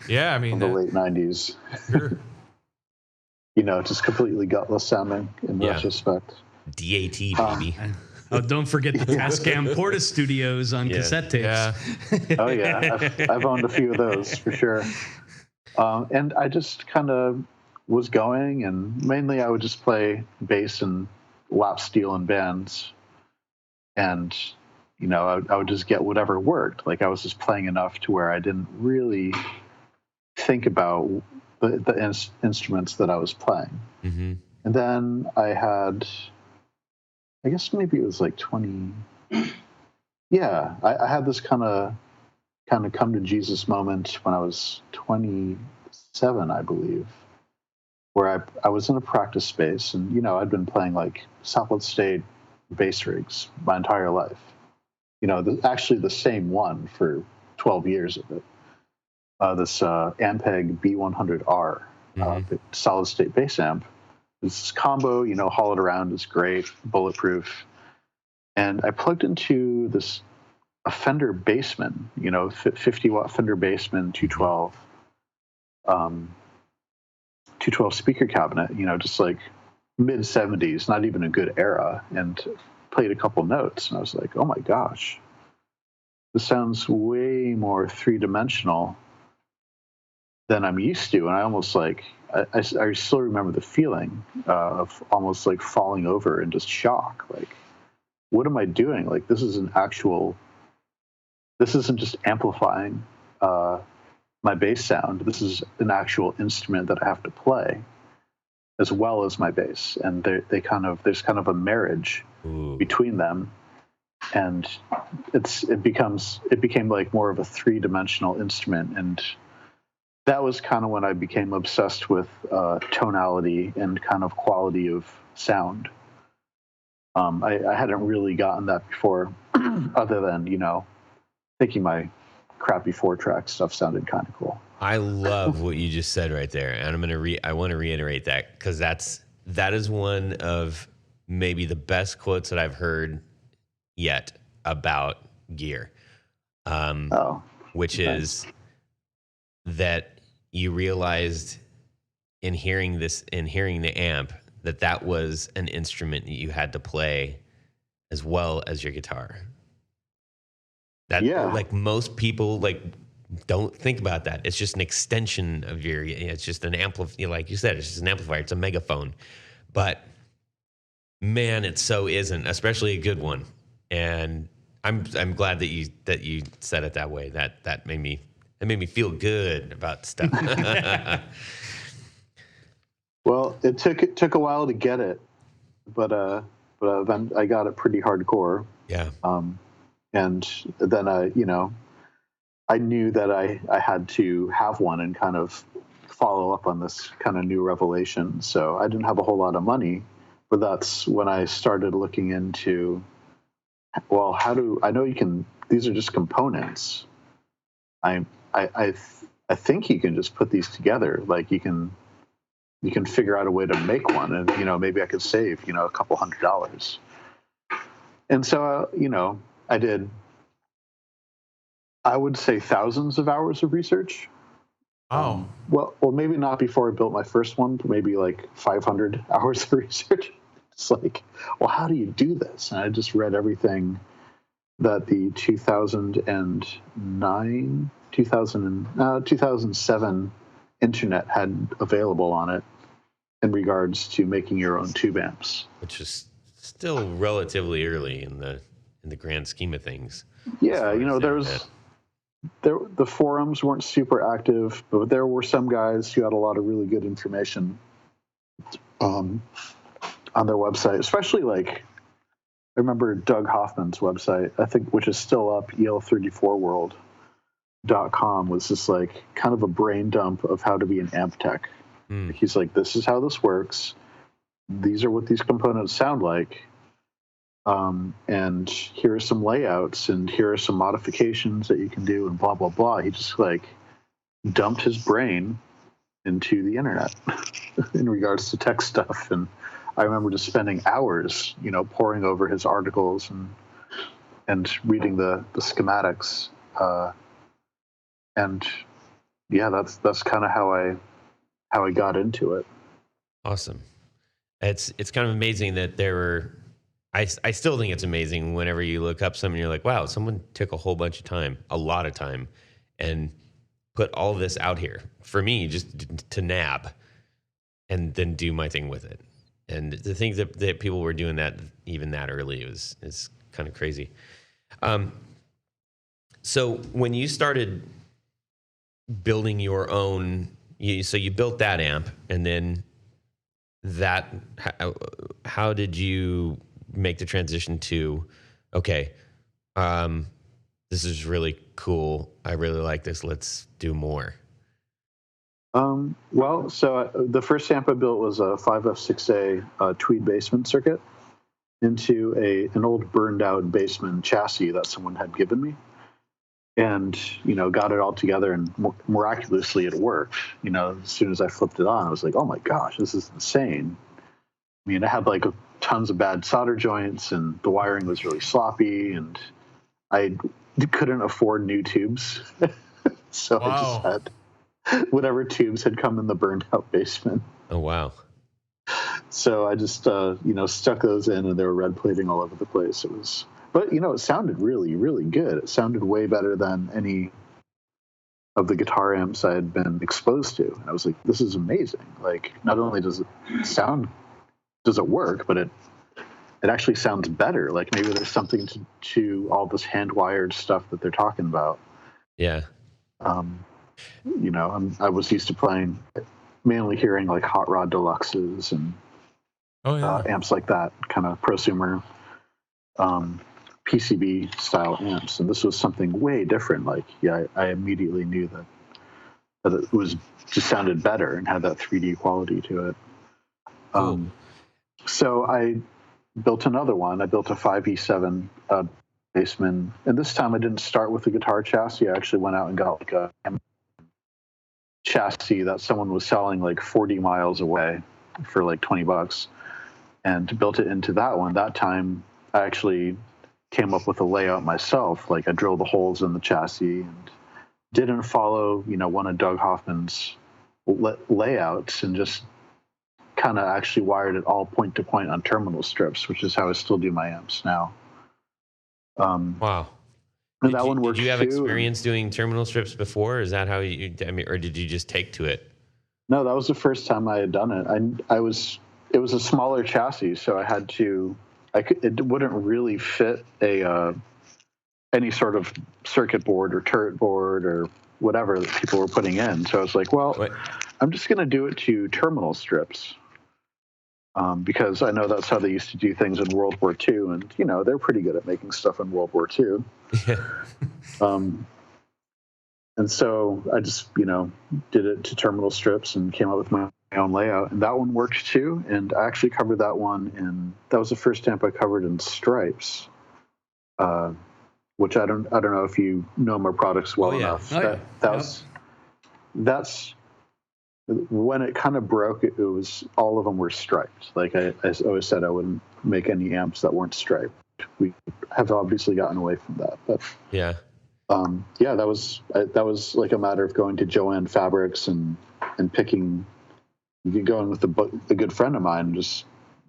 Yeah, I of mean, the late 90s. sure. You know, just completely gutless sounding in Yeah. retrospect. DAT, baby. Oh, don't forget the Tascam Porta Studios on Yeah. cassette tapes. Yeah. Oh yeah, I've owned a few of those for sure. And I just kind of was going, and mainly I would just play bass and lap steel in bands, and you know I would just get whatever worked. Like I was just playing enough to where I didn't really think about the instruments that I was playing. Mm-hmm. And then I had, I guess maybe it was like 20. Yeah, I had this kind of come to Jesus moment when I was 27, I believe, where I was in a practice space, and you know I'd been playing like solid state bass rigs my entire life. You know, actually the same one for 12 years of it. This Ampeg B100R solid state bass amp. This combo, you know, hollowed around is great, bulletproof. And I plugged into a Fender Bassman, you know, 50-watt Fender Bassman 212, 212 speaker cabinet, you know, just like mid-70s, not even a good era, and played a couple notes. And I was like, oh my gosh, this sounds way more three-dimensional than I'm used to. And I almost like, I still remember the feeling of almost like falling over in just shock. Like, what am I doing? Like, this isn't just amplifying my bass sound. This is an actual instrument that I have to play as well as my bass. And there's kind of a marriage between them. And it became like more of a three-dimensional instrument. And that was kind of when I became obsessed with tonality and kind of quality of sound. I hadn't really gotten that before, other than, you know, thinking my crappy 4-track stuff sounded kind of cool. I love what you just said right there, and I want to reiterate that because that is one of maybe the best quotes that I've heard yet about gear. Which is that you realized in hearing the amp that was an instrument that you had to play as well as your guitar. Like most people don't think about that. It's just an extension of it's just an amplifier. Like you said, it's just an amplifier. It's a megaphone. But man, it so isn't, especially a good one. And I'm glad that you said it that way. That made me feel good about stuff. Well, it took a while to get it, but then I got it pretty hardcore. Yeah. And then I knew that I had to have one and kind of follow up on this kind of new revelation. So I didn't have a whole lot of money, but that's when I started looking into, well, I know you can, these are just components. I think you can just put these together. Like you can figure out a way to make one, and, you know, maybe I could save, you know, a couple $100. And so, you know, I did, I would say, thousands of hours of research. Oh. Well, maybe not before I built my first one, but maybe like 500 hours of research. It's like, well, how do you do this? And I just read everything that the 2007 internet had available on it in regards to making your own tube amps. Which is still relatively early in the grand scheme of things. Yeah, the forums weren't super active, but there were some guys who had a lot of really good information on their website, especially I remember Doug Hoffman's website, I think, which is still up, el34world.com, was just kind of a brain dump of how to be an amp tech. He's like, this is how this works. These are what these components sound like. And here are some layouts, and here are some modifications that you can do, and blah, blah, blah. He just dumped his brain into the internet in regards to tech stuff. And I remember just spending hours, poring over his articles and reading the schematics. And yeah, that's kind of how I got into it. Awesome. It's kind of amazing that there were. I still think it's amazing whenever you look up something, you're like, wow, someone took a whole bunch of time, a lot of time, and put all this out here for me just to nab and then do my thing with it. And the things that people were doing that even that early is kind of crazy. So when you started building your own, so you built that amp, and then how did you make the transition to, okay, this is really cool. I really like this. Let's do more. The first amp I built was a 5F6A Tweed basement circuit into an old burned out basement chassis that someone had given me, and got it all together, and miraculously it worked. As soon as I flipped it on, I was like, oh my gosh, this is insane. I mean, I had tons of bad solder joints, and the wiring was really sloppy, and I couldn't afford new tubes. So wow. I just had whatever tubes had come in the burned out basement. Oh, wow. So I just, stuck those in, and they were red plating all over the place. But it sounded really, really good. It sounded way better than any of the guitar amps I had been exposed to. And I was like, this is amazing. Not only does it work, but it actually sounds better. Maybe there's something to all this hand wired stuff that they're talking about. Yeah. I was used to playing, mainly hearing Hot Rod Deluxes and amps like that, kind of prosumer, PCB style amps. And this was something way different. I immediately knew that it was just sounded better and had that 3D quality to it. Cool. So I built another one. I built a 5E7 Bassman, and this time I didn't start with the guitar chassis. I actually went out and got a chassis that someone was selling 40 miles away for $20, and built it into that one. That time I actually came up with a layout myself. I drilled the holes in the chassis and didn't follow one of Doug Hoffman's layouts, and just kind of actually wired it all point to point on terminal strips, which is how I still do my amps now. Wow. And that one works. Did you have too, experience doing terminal strips before? Is that how or did you just take to it? No, that was the first time I had done it. It was a smaller chassis, so I had to. It wouldn't really fit any sort of circuit board or turret board or whatever that people were putting in. So I was like, well, I'm just going to do it to terminal strips. Because I know that's how they used to do things in World War II, and they're pretty good at making stuff in World War II. And so I just did it to terminal strips and came up with my own layout, and that one worked too. And I actually covered that one that was the first amp I covered in stripes, which I don't know if you know my products well enough. That's when it kind of broke. It was all of them were striped. I always said, I wouldn't make any amps that weren't striped. We have obviously gotten away from that, but that was a matter of going to Joanne Fabrics and picking. Going with a good friend of mine, just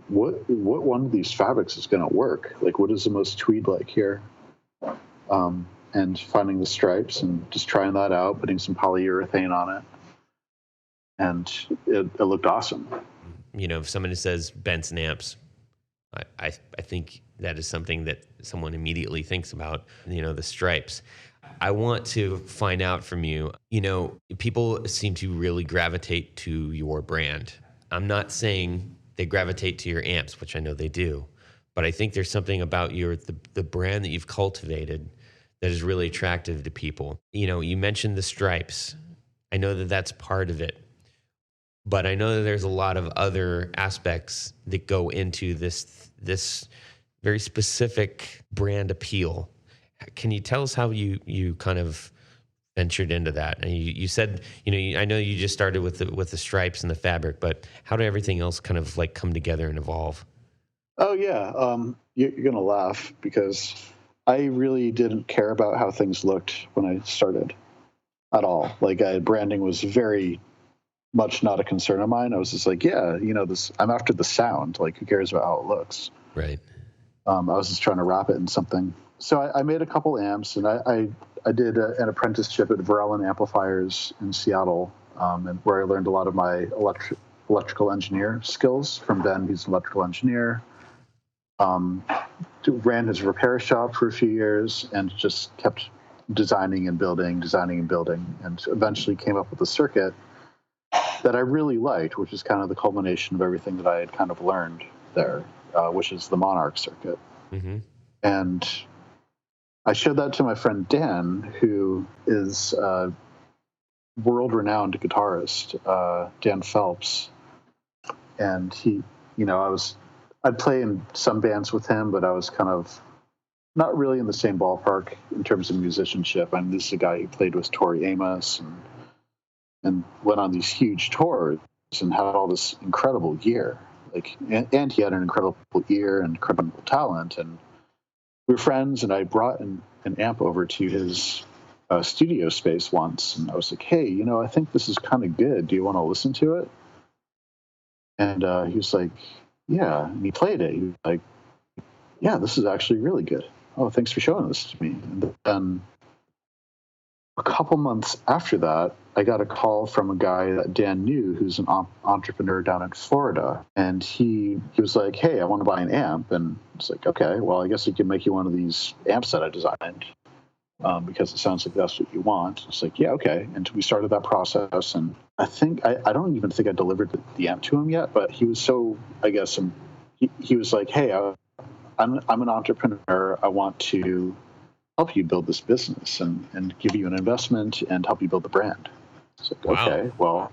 what one of these fabrics is going to work? What is the most tweed here? And finding the stripes and just trying that out, putting some polyurethane on it. And it looked awesome. If somebody says Benson Amps, I think that is something that someone immediately thinks about, the stripes. I want to find out from you, people seem to really gravitate to your brand. I'm not saying they gravitate to your amps, which I know they do, but I think there's something about the brand that you've cultivated that is really attractive to people. You mentioned the stripes. I know that that's part of it, but I know that there's a lot of other aspects that go into this very specific brand appeal. Can you tell us how you kind of ventured into that? And you said, I know you just started with the stripes and the fabric, but how did everything else kind of like come together and evolve? Oh yeah, you're gonna laugh because I really didn't care about how things looked when I started at all. Like branding was very much not a concern of mine. I was just like, yeah, I'm after the sound. Like, who cares about how it looks? Right. I was just trying to wrap it in something. So I made a couple amps, and I did an apprenticeship at Verellen Amplifiers in Seattle, and where I learned a lot of my electrical engineer skills from Ben. He's an electrical engineer. Ran his repair shop for a few years and just kept designing and building, and eventually came up with a circuit that I really liked, which is kind of the culmination of everything that I had kind of learned there, which is the Monarch circuit. Mm-hmm. And I showed that to my friend Dan, who is a world-renowned guitarist, Dan Phelps. And he, I'd play in some bands with him, but I was kind of not really in the same ballpark in terms of musicianship. I mean, this is a guy who played with Tori Amos and went on these huge tours and had all this incredible gear. And he had an incredible ear and incredible talent. And we were friends, and I brought an amp over to his studio space once, and I was like, hey, I think this is kind of good. Do you want to listen to it? And he was like, yeah. And he played it. He was like, yeah, this is actually really good. Oh, thanks for showing this to me. And then a couple months after that, I got a call from a guy that Dan knew who's an entrepreneur down in Florida. And he was like, hey, I want to buy an amp. And it's like, okay, well, I guess I can make you one of these amps that I designed because it sounds like that's what you want. It's like, yeah, okay. And we started that process. And I think, I don't even think I delivered the amp to him yet, but he was so, I guess, he was like, hey, I'm an entrepreneur. I want to help you build this business and give you an investment and help you build the brand. It's like, wow. Okay, well,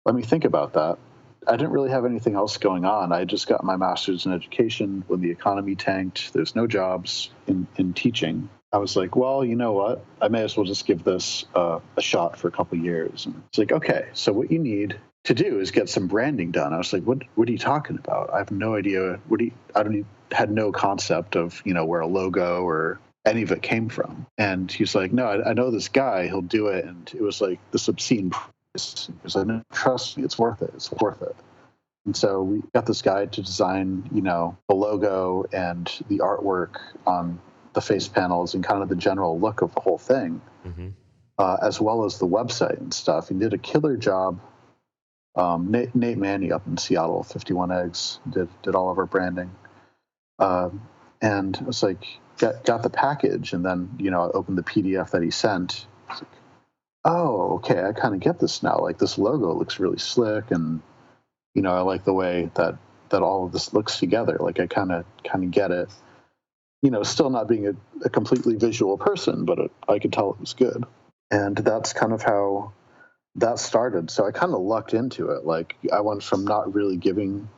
let me think about that. I didn't really have anything else going on. I just got my master's in education when the economy tanked. There's no jobs in teaching. I was like, well, you know what? I may as well just give this a shot for a couple of years. And it's like, okay, so what you need to do is get some branding done. I was like, what are you talking about? I have no idea. Had no concept of, where a logo or any of it came from. And he's like, no, I know this guy, he'll do it. And it was like this obscene price. He was like, no, trust me, it's worth it. It's worth it. And so we got this guy to design, the logo and the artwork on the face panels and kind of the general look of the whole thing, mm-hmm. As well as the website and stuff. He did a killer job. Nate Manny up in Seattle, 51 Eggs, did all of our branding. And I was like, got the package, and then, I opened the PDF that he sent. I was like, oh, okay, I kind of get this now. Like, this logo looks really slick, and, I like the way that all of this looks together. Like, I kind of get it. Still not being a completely visual person, but I could tell it was good. And that's kind of how that started. So I kind of lucked into it. Like, I went from not really giving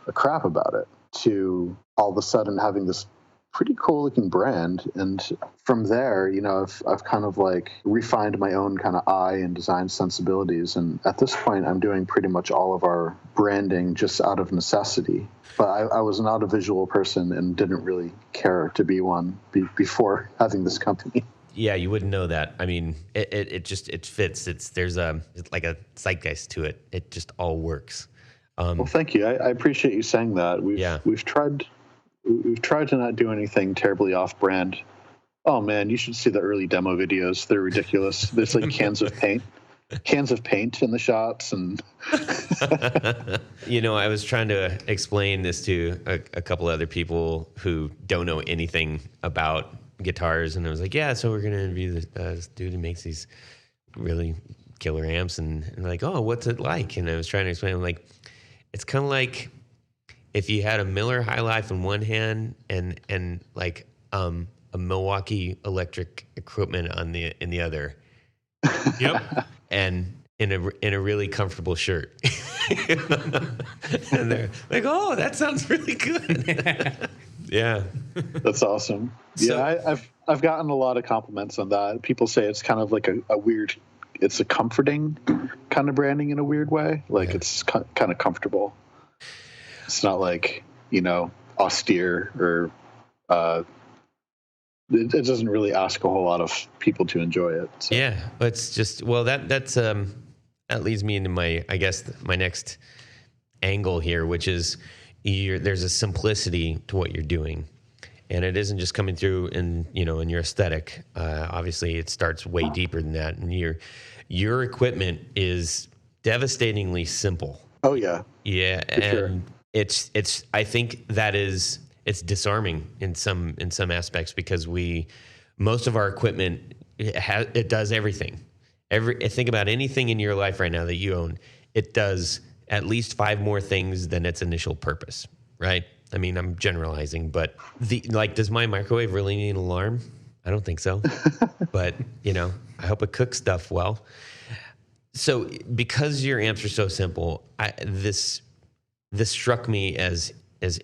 a crap about it to all of a sudden having this pretty cool looking brand. And from there, I've kind of like refined my own kind of eye and design sensibilities. And at this point, I'm doing pretty much all of our branding just out of necessity. But I was not a visual person and didn't really care to be one before having this company. Yeah, you wouldn't know that. I mean, it fits. There's like a zeitgeist to it. It just all works. Well, thank you. I appreciate you saying that. We've tried to not do anything terribly off-brand. Oh man, you should see the early demo videos. They're ridiculous. There's like cans of paint. cans of paint in the shots. And I was trying to explain this to a couple other people who don't know anything about guitars, and I was like, yeah, so we're going to interview this dude who makes these really killer amps, and like, oh, what's it like? And I was trying to explain, I'm like, it's kind of like if you had a Miller High Life in one hand and like a Milwaukee Electric Equipment in the other. Yep. And in a really comfortable shirt. And they're like, oh, that sounds really good. Yeah. That's awesome. So, yeah, I've gotten a lot of compliments on that. People say it's kind of like a weird, it's a comforting kind of branding in a weird way. Like it's kind of comfortable. It's not like, austere or it doesn't really ask a whole lot of people to enjoy it. So. Yeah, it's just, well, that leads me into my next angle here, which is there's a simplicity to what you're doing, and it isn't just coming through in your aesthetic. Obviously, it starts way deeper than that, and your equipment is devastatingly simple. Oh yeah, yeah, for and sure. It's I think that it's disarming in some aspects, because most of our equipment it does everything. Think about anything in your life right now that you own. It does at least 5 more things than its initial purpose, right? I mean, I'm generalizing, but does my microwave really need an alarm? I don't think so. But, I hope it cooks stuff well. So because your amps are so simple, this struck me as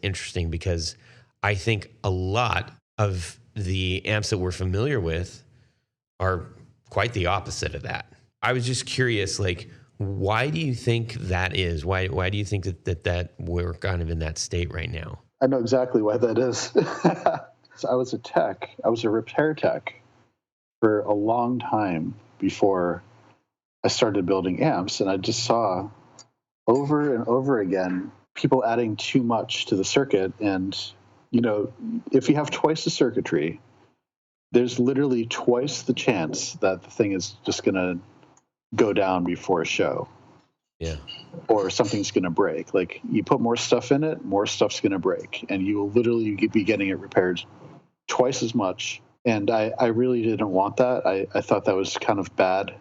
interesting, because I think a lot of the amps that we're familiar with are quite the opposite of that. I was just curious, like, why do you think that is? Why do you think that we're kind of in that state right now? I know exactly why that is. So I was a repair tech for a long time before I started building amps, and I just saw over and over again people adding too much to the circuit. And if you have twice the circuitry, there's literally twice the chance that the thing is just going to go down before a show. Yeah. Or something's going to break. Like, you put more stuff in it, more stuff's going to break, and you will literally be getting it repaired twice as much. And I really didn't want that. I thought that was kind of bad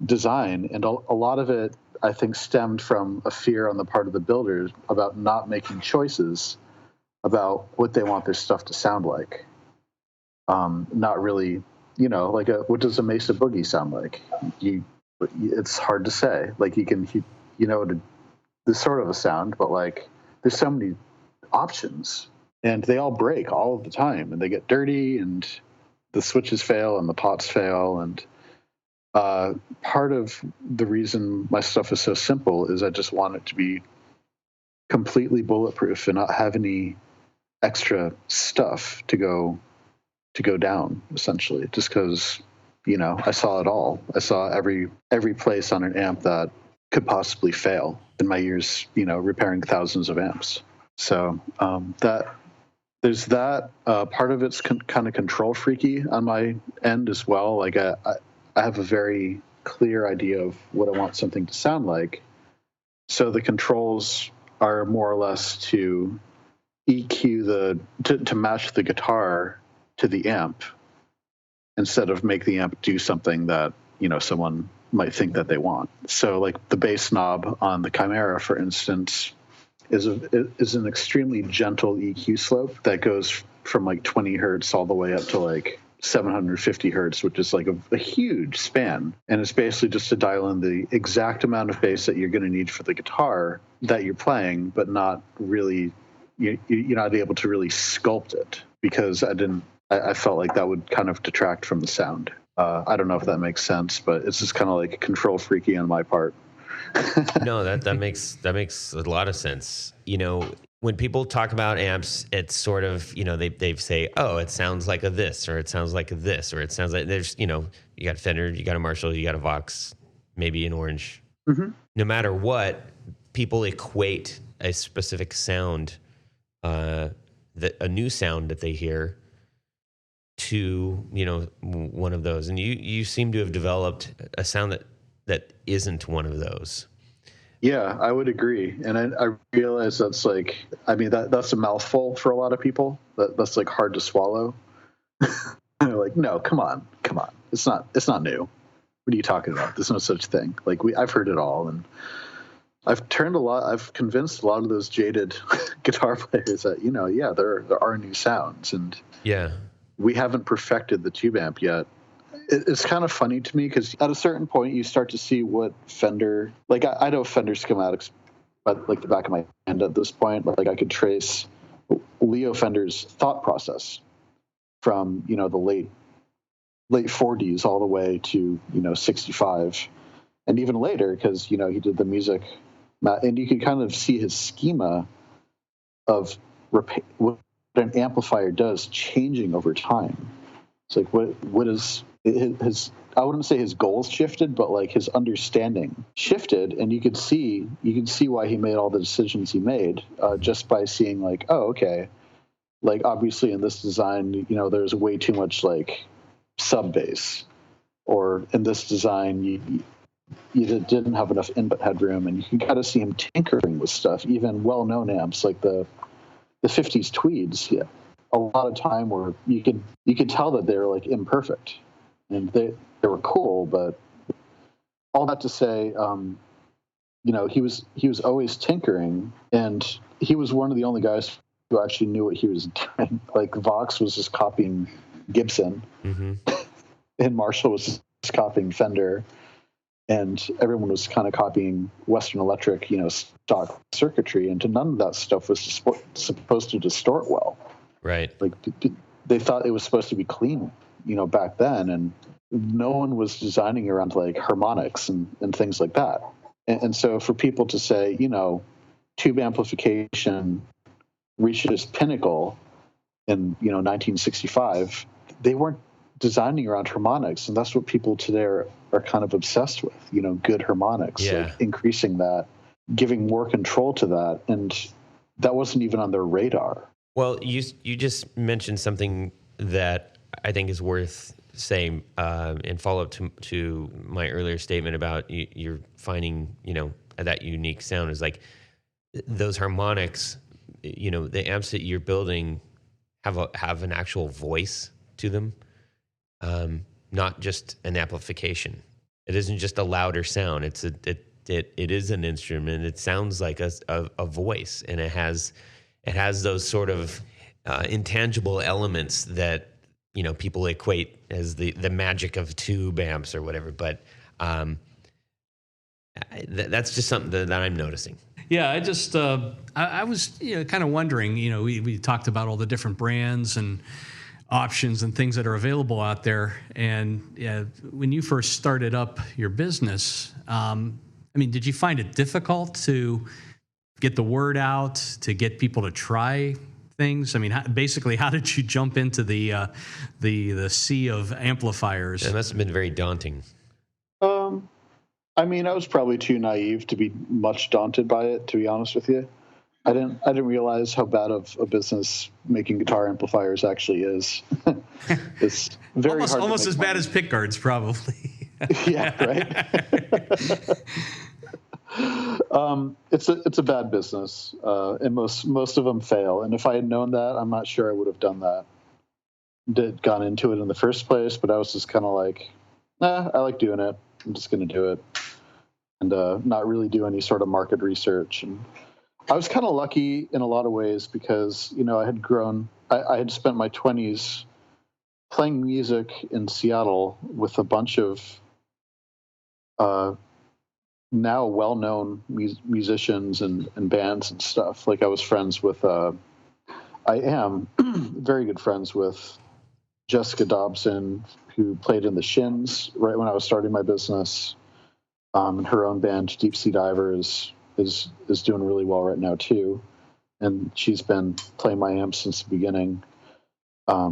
design. And a lot of it, I think, stemmed from a fear on the part of the builders about not making choices about what they want their stuff to sound like. Not really, like what does a Mesa Boogie sound like? It's hard to say. Like, there's sort of a sound, but like there's so many options, and they all break all of the time, and they get dirty, and the switches fail, and the pots fail, and part of the reason my stuff is so simple is I just want it to be completely bulletproof and not have any extra stuff to go down, essentially, just because I saw it all. I saw every place on an amp that could possibly fail in my years repairing thousands of amps. So that there's that part of it's kind of control freaky on my end as well. Like I have a very clear idea of what I want something to sound like, so the controls are more or less to EQ to match the guitar to the amp, instead of make the amp do something that someone might think that they want. So like the bass knob on the Chimera, for instance, is an extremely gentle EQ slope that goes from like 20 hertz all the way up to like 750 hertz, which is like a huge span. And it's basically just to dial in the exact amount of bass that you're going to need for the guitar that you're playing, but not really, you're not able to really sculpt it, because I felt like that would kind of detract from the sound. I don't know if that makes sense, but it's just kind of like control freaky on my part. No, that makes a lot of sense. When people talk about amps, it's sort of, they say, oh, it sounds like a this, or it sounds like a this, or it sounds like there's, you got a Fender, you got a Marshall, you got a Vox, maybe an Orange. Mm-hmm. No matter what, people equate a specific sound, a new sound that they hear, to one of those. And you seem to have developed a sound that that isn't one of those. Yeah, I would agree. And I realize that's like, I mean, that's a mouthful for a lot of people. That's like hard to swallow. And they're like, no, come on. It's not new. What are you talking about? There's no such thing. Like I've heard it all. And I've convinced a lot of those jaded guitar players that, there are new sounds, and Yeah. we haven't perfected the tube amp yet. It's kind of funny to me because at a certain point you start to see what Fender, like I know Fender schematics at like the back of my hand at this point, but like I could trace Leo Fender's thought process from, the late 40s all the way to, 65 and even later, because, he did the music, and you could kind of see his schema of what an amplifier does changing over time. It's like, what is his, I wouldn't say his goals shifted, but like his understanding shifted, and you can see why he made all the decisions he made, just by seeing like, oh, okay, like obviously in this design, there's way too much like sub bass, or in this design you didn't have enough input headroom, and you can kind of see him tinkering with stuff, even well-known amps like the 50s Tweeds. Yeah, a lot of time where you could tell that they're like imperfect, and they were cool, but all that to say, he was always tinkering, and he was one of the only guys who actually knew what he was doing. Like Vox was just copying Gibson, Mm-hmm. and Marshall was just copying Fender, and everyone was kind of copying Western Electric, stock circuitry, and none of that stuff was supposed to distort well. Right. Like they thought it was supposed to be clean, back then, and no one was designing around like harmonics and things like that. And so for people to say, tube amplification reached its pinnacle in 1965, they weren't designing around harmonics, and that's what people today are kind of obsessed with. Good harmonics, like increasing that, giving more control to that, and that wasn't even on their radar. Well, you just mentioned something that I think is worth saying in follow-up to my earlier statement about you're finding, that unique sound is like those harmonics, the amps that you're building have an actual voice to them, not just an amplification. It isn't just a louder sound. It is an instrument. It sounds like a voice, and it has those sort of intangible elements that people equate as the magic of tube amps or whatever. But that's just something that I'm noticing. Yeah, I just I was kind of wondering. We talked about all the different brands and options and things that are available out there. And when you first started up your business, did you find it difficult to get the word out, to get people to try things? Basically, how did you jump into the sea of amplifiers? It must have been very daunting. I was probably too naive to be much daunted by it, to be honest with you. I didn't realize how bad of a business making guitar amplifiers actually is. It's very almost as bad as pick guards, probably. Yeah, right. It's a bad business, and most of them fail. And if I had known that, I'm not sure I would have done that. Gone into it in the first place, but I was just kind of like, I like doing it. I'm just going to do it, and not really do any sort of market research. And I was kind of lucky in a lot of ways because I had grown. I had spent my 20s playing music in Seattle with a bunch of now well-known musicians and bands and stuff. Like I was friends with, I am very good friends with Jessica Dobson, who played in the Shins right when I was starting my business. And her own band, Deep Sea Divers, is doing really well right now too. And she's been playing my amps since the beginning. I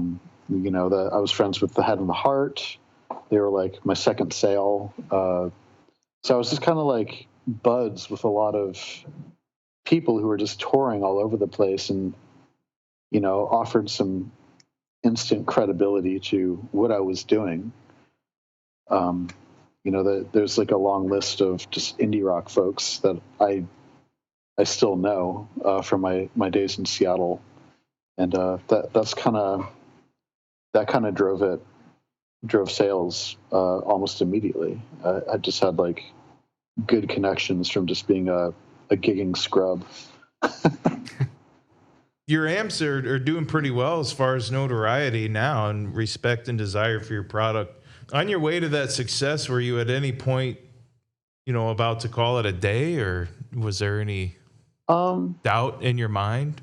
was friends with The Head and the Heart. They were like my second sale. So I was just kind of like buds with a lot of people who were just touring all over the place, and, offered some instant credibility to what I was doing. there's like a long list of just indie rock folks that I still know from my days in Seattle, and that kind of drove sales almost immediately. I just had like good connections from just being a gigging scrub. Your amps are doing pretty well as far as notoriety now and respect and desire for your product. On your way to that success, were you at any point, about to call it a day, or was there any doubt in your mind?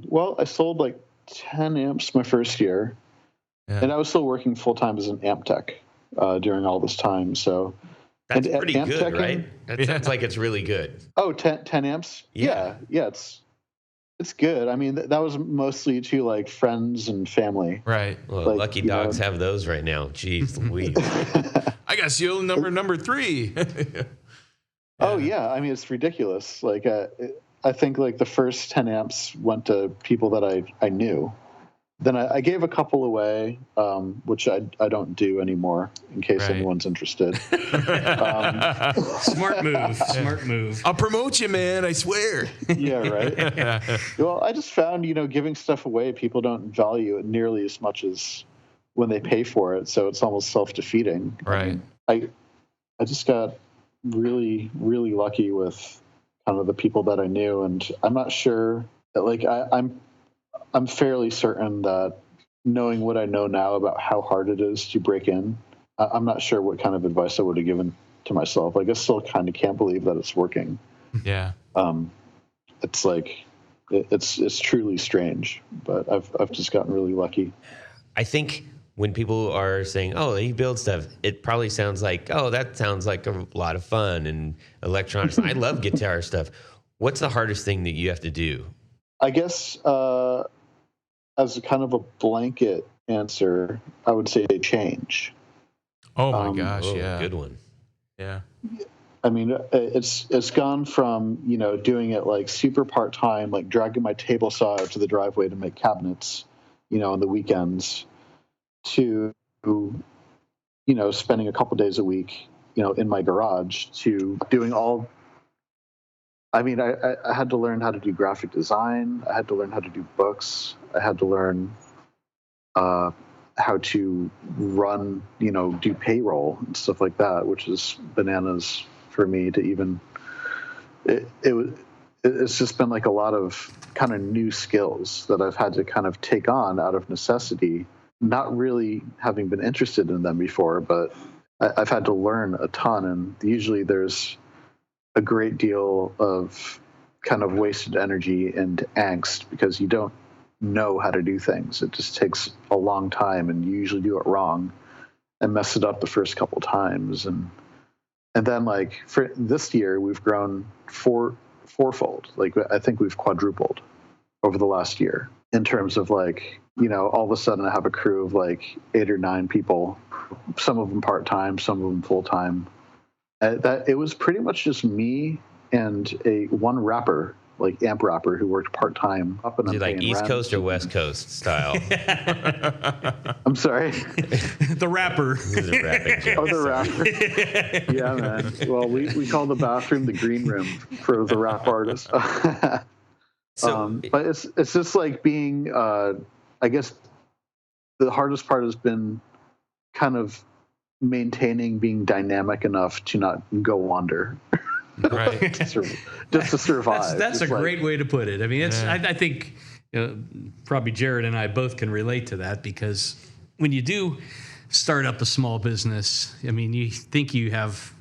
Well, I sold like 10 amps my first year, and I was still working full time as an amp tech during all this time. So that's pretty good, right? That sounds like it's really good. Oh, 10 amps? Yeah, it's good. I mean, that was mostly to like friends and family. Right. Well, like, lucky dogs have those right now. Jeez Louise. I got seal number 3. Oh, yeah. I mean, it's ridiculous. Like, I think like the first 10 amps went to people that I knew. Then I gave a couple away, which I don't do anymore in case anyone's interested. Smart move. I'll promote you, man. I swear. Yeah, right. Well, I just found, giving stuff away, people don't value it nearly as much as when they pay for it. So it's almost self-defeating. Right. I just got really, really lucky with kind of the people that I knew, and I'm not sure that like I'm fairly certain that knowing what I know now about how hard it is to break in, I'm not sure what kind of advice I would have given to myself. Like, I still kind of can't believe that it's working. Yeah. It's like, it's truly strange, but I've just gotten really lucky. I think when people are saying, oh, he builds stuff, it probably sounds like, oh, that sounds like a lot of fun and electronics. I love guitar stuff. What's the hardest thing that you have to do? I guess, as a kind of a blanket answer, I would say change. Oh my gosh, yeah. Good one. Yeah. I mean, it's gone from, doing it like super part-time, like dragging my table saw out to the driveway to make cabinets, on the weekends, to, spending a couple days a week, in my garage, to doing all. I mean, I had to learn how to do graphic design. I had to learn how to do books. I had to learn how to run, do payroll and stuff like that, which is bananas for me to even. It's just been like a lot of kind of new skills that I've had to kind of take on out of necessity, not really having been interested in them before, but I've had to learn a ton. And usually there's a great deal of kind of wasted energy and angst because you don't know how to do things. It just takes a long time, and you usually do it wrong and mess it up the first couple times. And then like for this year, we've grown fourfold. Like I think we've quadrupled over the last year in terms of like, all of a sudden I have a crew of like 8 or 9 people, some of them part-time, some of them full-time. That it was pretty much just me and one rapper, like amp rapper, who worked part-time up in. Is it like East Coast or West Coast style? I'm sorry. The rapper. The rapping joke. Oh, the rapper. Yeah, man. Well, we call the bathroom the green room for the rap artist. But it's just like being. I guess the hardest part has been kind of maintaining being dynamic enough to not go under. Right. just to survive. That's a great way to put it. I mean, I think probably Jared and I both can relate to that, because when you do start up a small business, I mean, you think you have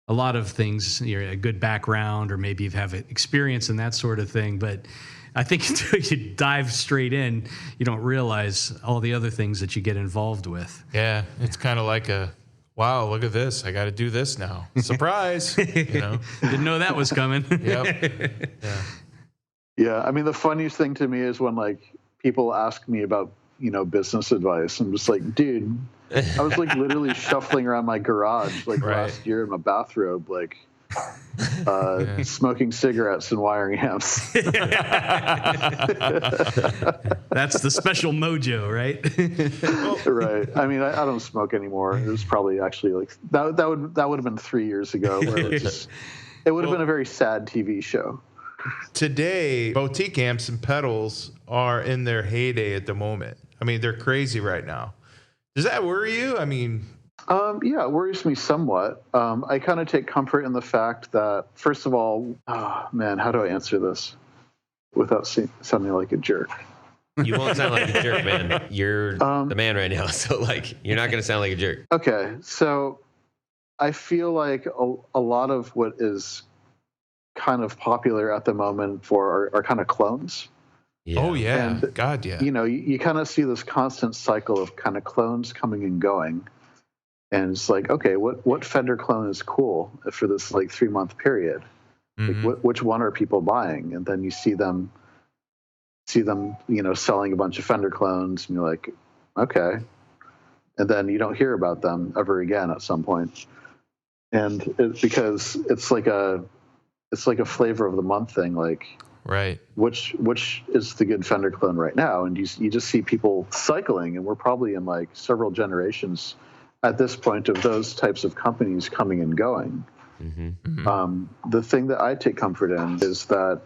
a lot of things, you're a good background, or maybe you have experience in that sort of thing, but I think until you dive straight in, you don't realize all the other things that you get involved with. Yeah, it's kind of like wow, look at this. I got to do this now. Surprise. Didn't know that was coming. Yep. Yeah. I mean, the funniest thing to me is when like people ask me about, business advice. I'm just like, dude, I was like literally shuffling around my garage like last year in my bathrobe. Like, smoking cigarettes and wiring amps. That's the special mojo, right? Right. I mean, I don't smoke anymore. It was probably actually like that would have been 3 years ago. Where it would have been a very sad TV show. Today, boutique amps and pedals are in their heyday at the moment. I mean, they're crazy right now. Does that worry you? I mean, yeah, it worries me somewhat. I kind of take comfort in the fact that, first of all, man, how do I answer this without sounding like a jerk? You won't sound like a jerk, man. You're the man right now, so like you're not going to sound like a jerk. Okay, so I feel like a lot of what is kind of popular at the moment are kind of clones. Yeah. Oh yeah, and, God yeah. You know, you kind of see this constant cycle of kind of clones coming and going. And it's like, okay, what Fender clone is cool for this like 3-month period? Mm-hmm. Like, which one are people buying? And then you see them, you know, selling a bunch of Fender clones, and you're like, okay. And then you don't hear about them ever again at some point. And because it's like a flavor of the month thing, like, right, which is the good Fender clone right now? And you just see people cycling, and we're probably in like several generations at this point of those types of companies coming and going. Mm-hmm. Mm-hmm. The thing that I take comfort in is that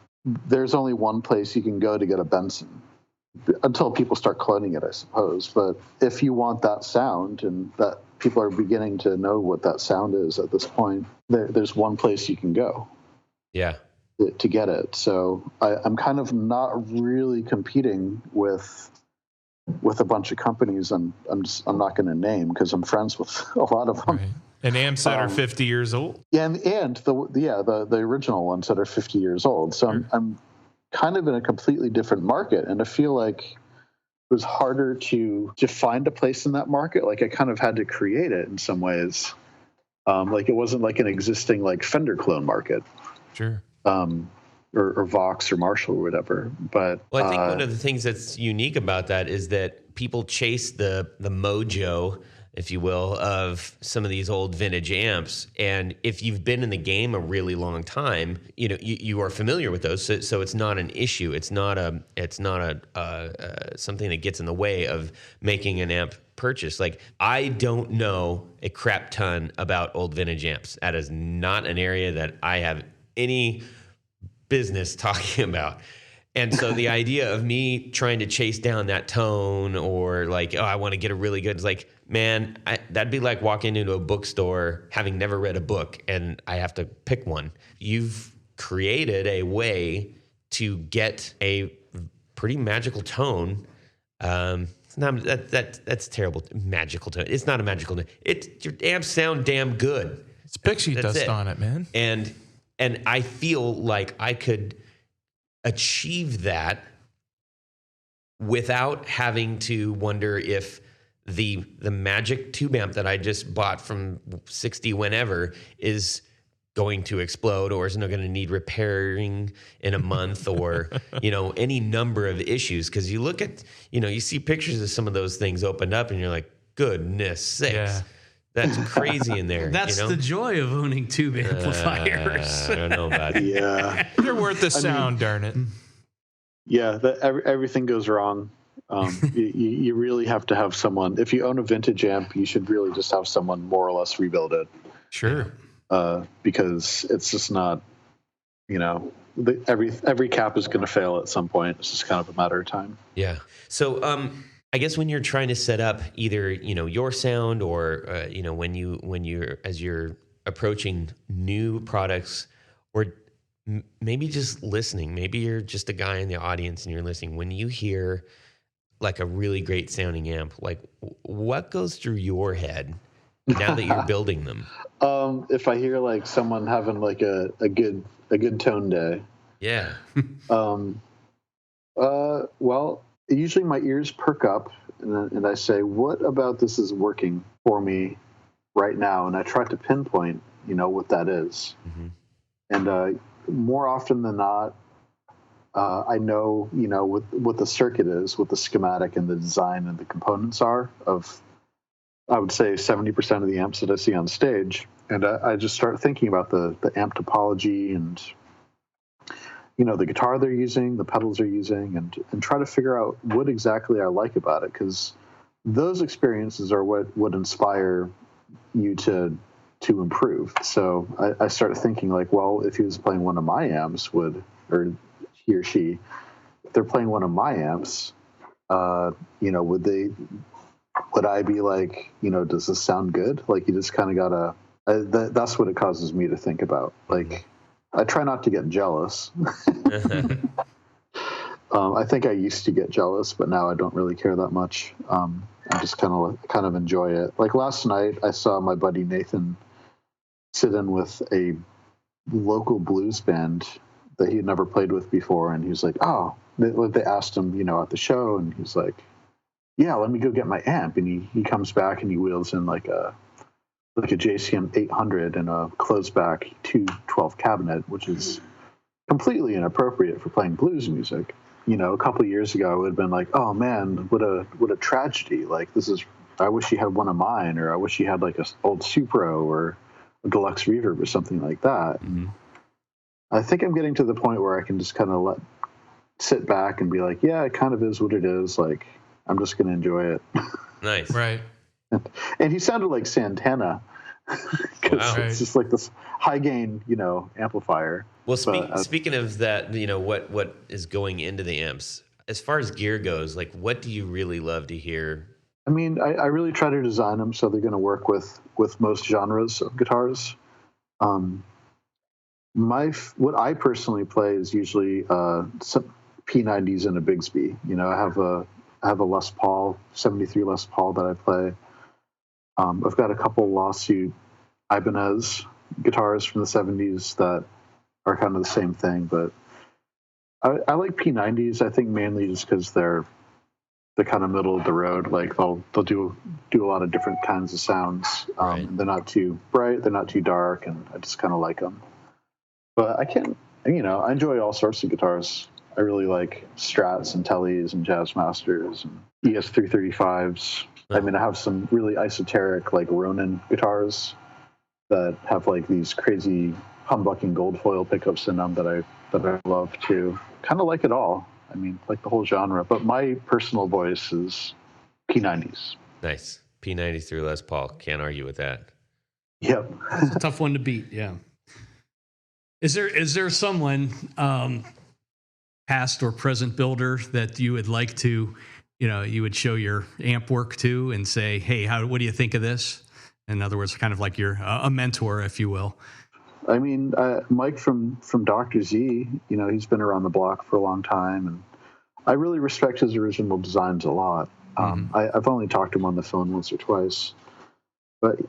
there's only one place you can go to get a Benson until people start cloning it, I suppose. But if you want that sound, and that people are beginning to know what that sound is at this point, there's one place you can go. Yeah. To get it. So I'm kind of not really competing with a bunch of companies I'm not going to name because I'm friends with a lot of them. Right. And amps that are 50 years old. Yeah, and the original ones that are 50 years old. So Sure. I'm kind of in a completely different market, and I feel like it was harder to find a place in that market. Like I kind of had to create it in some ways. Like it wasn't like an existing like Fender clone market. Sure. Or Vox or Marshall or whatever. But well, I think one of the things that's unique about that is that people chase the mojo, if you will, of some of these old vintage amps. And if you've been in the game a really long time, you know you are familiar with those. So it's not an issue. It's not a something that gets in the way of making an amp purchase. Like I don't know a crap ton about old vintage amps. That is not an area that I have any business talking about. And so the idea of me trying to chase down that tone or like, oh, I want to get a really good, it's like, man, that'd be like walking into a bookstore having never read a book and I have to pick one. You've created a way to get a pretty magical tone. It's not that's terrible. Magical tone. It's not a magical tone. Your amps sound damn good. It's pixie dust on it, man. And I feel like I could achieve that without having to wonder if the magic tube amp that I just bought from 60 whenever is going to explode or is not going to need repairing in a month or, you know, any number of issues. Because you look at, you know, you see pictures of some of those things opened up and you're like, goodness sakes. Yeah. That's crazy in there. That's the joy of owning tube amplifiers. I don't know about it. Yeah. They're worth the sound, darn it. Yeah, everything goes wrong. You really have to have someone. If you own a vintage amp, you should really just have someone more or less rebuild it. Sure. Because it's just not, you know, every cap is going to fail at some point. It's just kind of a matter of time. Yeah. So, I guess when you're trying to set up either, you know, your sound or, you know, when you're as you're approaching new products or maybe just listening, maybe you're just a guy in the audience and you're listening. When you hear like a really great sounding amp, like what goes through your head now that you're building them? If I hear like someone having like a good tone day. Yeah. Well, usually my ears perk up and I say, what about this is working for me right now? And I try to pinpoint, you know, what that is. Mm-hmm. And more often than not, I know, you know, what the circuit is, what the schematic and the design and the components are of I would say 70% of the amps that I see on stage. And I just start thinking about the amp topology and, the guitar they're using, the pedals they're using, and try to figure out what exactly I like about it. Because those experiences are what would inspire you to improve. So I started thinking like, well, if he was playing one of my amps, or he or she, if they're playing one of my amps, would I be like, does this sound good? Like, you just kind of gotta, that's what it causes me to think about. Like, I try not to get jealous. I think I used to get jealous, but now I don't really care that much. I just kind of enjoy it. Like last night, I saw my buddy Nathan sit in with a local blues band that he had never played with before, and he was like, "Oh," they asked him, at the show, and he's like, "Yeah, let me go get my amp." And he comes back and he wheels in like a JCM 800 and a closed back 212 cabinet, which is completely inappropriate for playing blues music. A couple of years ago, I would have been like, "Oh man, what a tragedy! Like, I wish he had one of mine, or I wish he had like a old Supro or a deluxe reverb or something like that." Mm-hmm. I think I'm getting to the point where I can just kind of sit back and be like, "Yeah, it kind of is what it is. Like, I'm just going to enjoy it." Nice, right? And he sounded like Santana, because it's just like this high gain, amplifier. Well, speaking of that, what is going into the amps, as far as gear goes, like, what do you really love to hear? I mean, I really try to design them so they're going to work with most genres of guitars. What I personally play is usually some P90s and a Bigsby. I have a Les Paul 73 Les Paul that I play. I've got a couple lawsuit Ibanez guitars from the 70s that are kind of the same thing, but I like P90s. I think mainly just because they're kind of middle of the road. Like they'll do a lot of different kinds of sounds. Right. They're not too bright, they're not too dark, and I just kind of like them. But I enjoy all sorts of guitars. I really like Strats and Tellys and Jazzmasters and ES335s. I mean, I have some really esoteric like Ronin guitars that have like these crazy humbucking gold foil pickups in them that I love too. Kind of like it all. I mean, like the whole genre. But my personal voice is P90s. Nice. P90s through Les Paul. Can't argue with that. Yep. It's a tough one to beat. Yeah. Is there someone, past or present builder that you would like to, you would show your amp work to and say, "Hey, what do you think of this?" In other words, kind of like you're a mentor, if you will. I mean, Mike from Dr. Z, he's been around the block for a long time, and I really respect his original designs a lot. I've only talked to him on the phone once or twice, but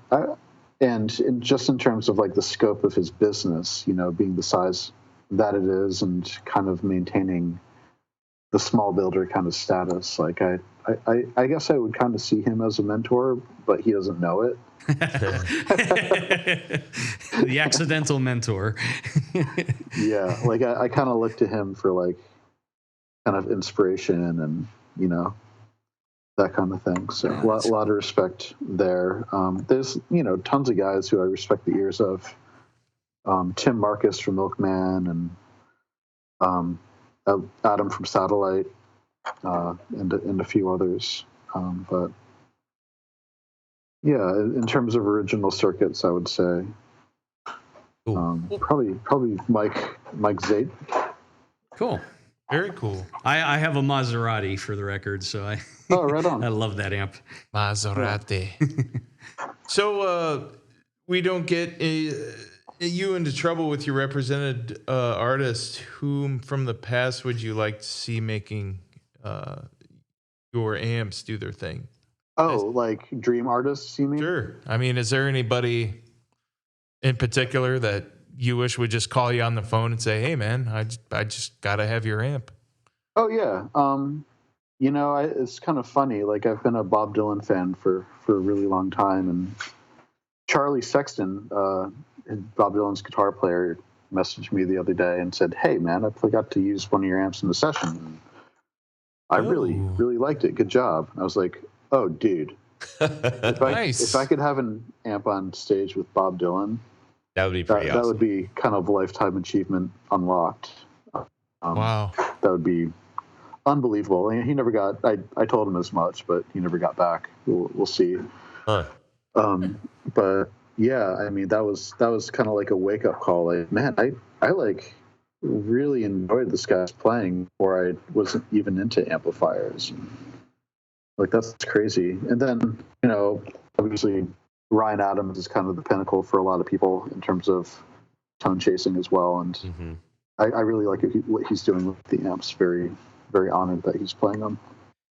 just in terms of like the scope of his business, being the size that it is, and kind of maintaining the small builder kind of status, like I guess I would kind of see him as a mentor, but he doesn't know it. The accidental mentor. Yeah, like I kind of look to him for like kind of inspiration and that kind of thing. So a lot of respect there. There's tons of guys who I respect the ears of. Tim Marcus from Milkman and Adam from Satellite and a few others. But yeah, in terms of original circuits, I would say probably Mike Zate. Cool. Very cool. I have a Maserati for the record, so right on. I love that amp. Maserati. So we don't get you into trouble with your represented artist. Whom from the past would you like to see making your amps do their thing? Like dream artists, you mean? Sure. I mean, is there anybody in particular that you wish would just call you on the phone and say, "Hey, man, I just got to have your amp"? Oh, yeah. It's kind of funny. Like, I've been a Bob Dylan fan for a really long time. And Charlie Sexton, Bob Dylan's guitar player, messaged me the other day and said, "Hey, man, I got to use one of your amps in the session. And I really, really liked it. Good job." I was like, "Oh, dude, Nice. If I could have an amp on stage with Bob Dylan, That would be pretty that awesome. would be kind of lifetime achievement unlocked. Wow. That would be unbelievable. And he never got. I told him as much, but he never got back. We'll see. Huh. But yeah, I mean, that was kind of like a wake up call. Like, man, I like really enjoyed this guy's playing before I wasn't even into amplifiers. Like, that's crazy. And then, obviously Ryan Adams is kind of the pinnacle for a lot of people in terms of tone chasing as well. And I really like what he's doing with the amps. Very, very honored that he's playing them.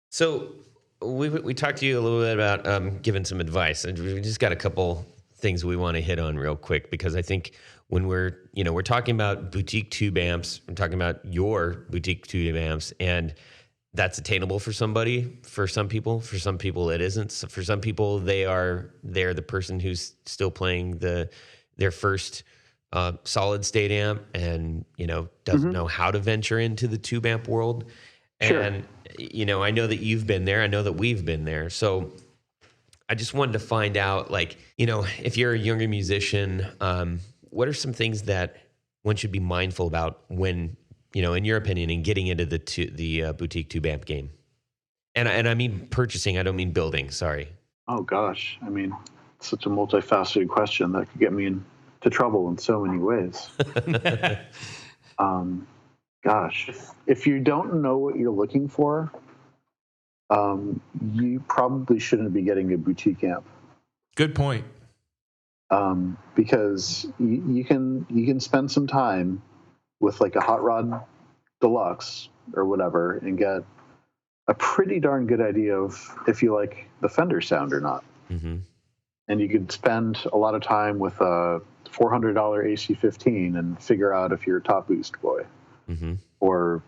So we talked to you a little bit about giving some advice, and we just got a couple things we want to hit on real quick, because I think when we're talking about boutique tube amps, we're talking about your boutique tube amps, and that's attainable for somebody. For some people it isn't. So for some people, they're the person who's still playing their first solid state amp, and doesn't know how to venture into the tube amp world. Sure. And I know that you've been there. I know that we've been there. So I just wanted to find out, if you're a younger musician, what are some things that one should be mindful about when, in your opinion, in getting into the boutique tube amp game? And I mean purchasing. I don't mean building. Sorry. Oh gosh, I mean, it's such a multifaceted question that could get me into trouble in so many ways. Gosh, if you don't know what you're looking for, you probably shouldn't be getting a boutique amp. Good point. Because you can spend some time with like a Hot Rod Deluxe or whatever and get a pretty darn good idea of if you like the Fender sound or not. Mm-hmm. And you could spend a lot of time with a $400 AC15 and figure out if you're a top boost boy. Mm-hmm. Or,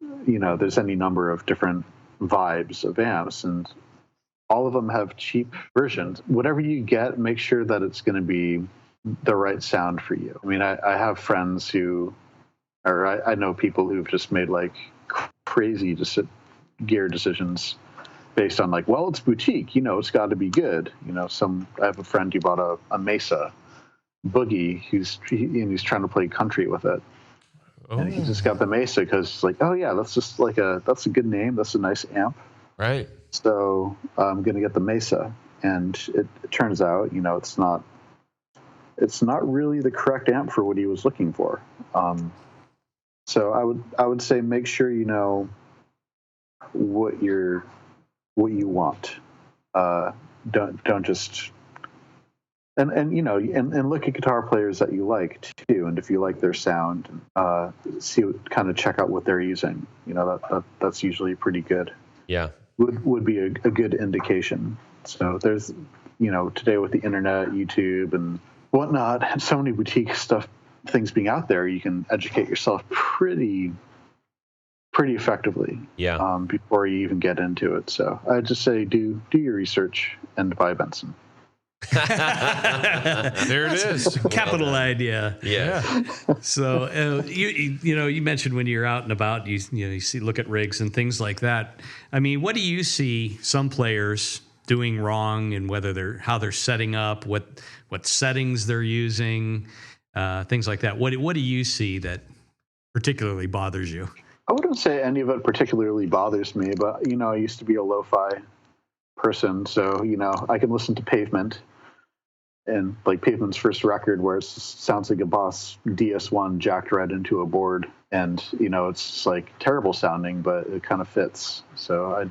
there's any number of different vibes of amps, and all of them have cheap versions. Whatever you get, make sure that it's going to be the right sound for you. I mean, I have friends I know people who've just made like crazy gear decisions based on like, well, it's boutique, it's got to be good. I have a friend who bought a Mesa Boogie, he's trying to play country with it. Oh. And he just got the Mesa because it's like, oh yeah, that's a good name. That's a nice amp. Right. So I'm going to get the Mesa. And it turns out, it's not really the correct amp for what he was looking for. So I would say make sure you know what you want. Don't just and look at guitar players that you like too, and if you like their sound, check out what they're using. That's usually pretty good. Yeah, would be a good indication. So there's today with the internet, YouTube, and whatnot, and so many boutique things being out there, you can educate yourself pretty effectively. Yeah. Before you even get into it. So I just say do your research and buy Benson. There it is. Capital idea. Yeah. So you mentioned when you're out and about, you look at rigs and things like that. I mean, what do you see some players doing wrong, and how they're setting up, what settings they're using, things like that? What do you see that particularly bothers you? I wouldn't say any of it particularly bothers me, but I used to be a lo-fi person, so I can listen to Pavement, and like Pavement's first record where it sounds like a Boss DS1 jacked right into a board, and it's like terrible sounding, but it kind of fits. So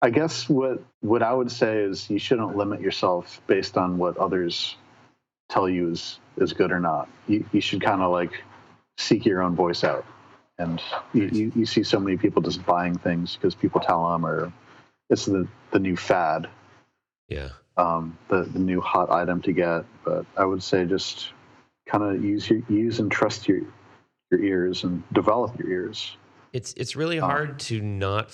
I guess what I would say is you shouldn't limit yourself based on what others tell you is good or not. You should kind of like seek your own voice out, and you see so many people just buying things because people tell them, or it's the new fad. Yeah. The new hot item to get. But I would say just kind of use and trust your ears and develop your ears. It's really hard to not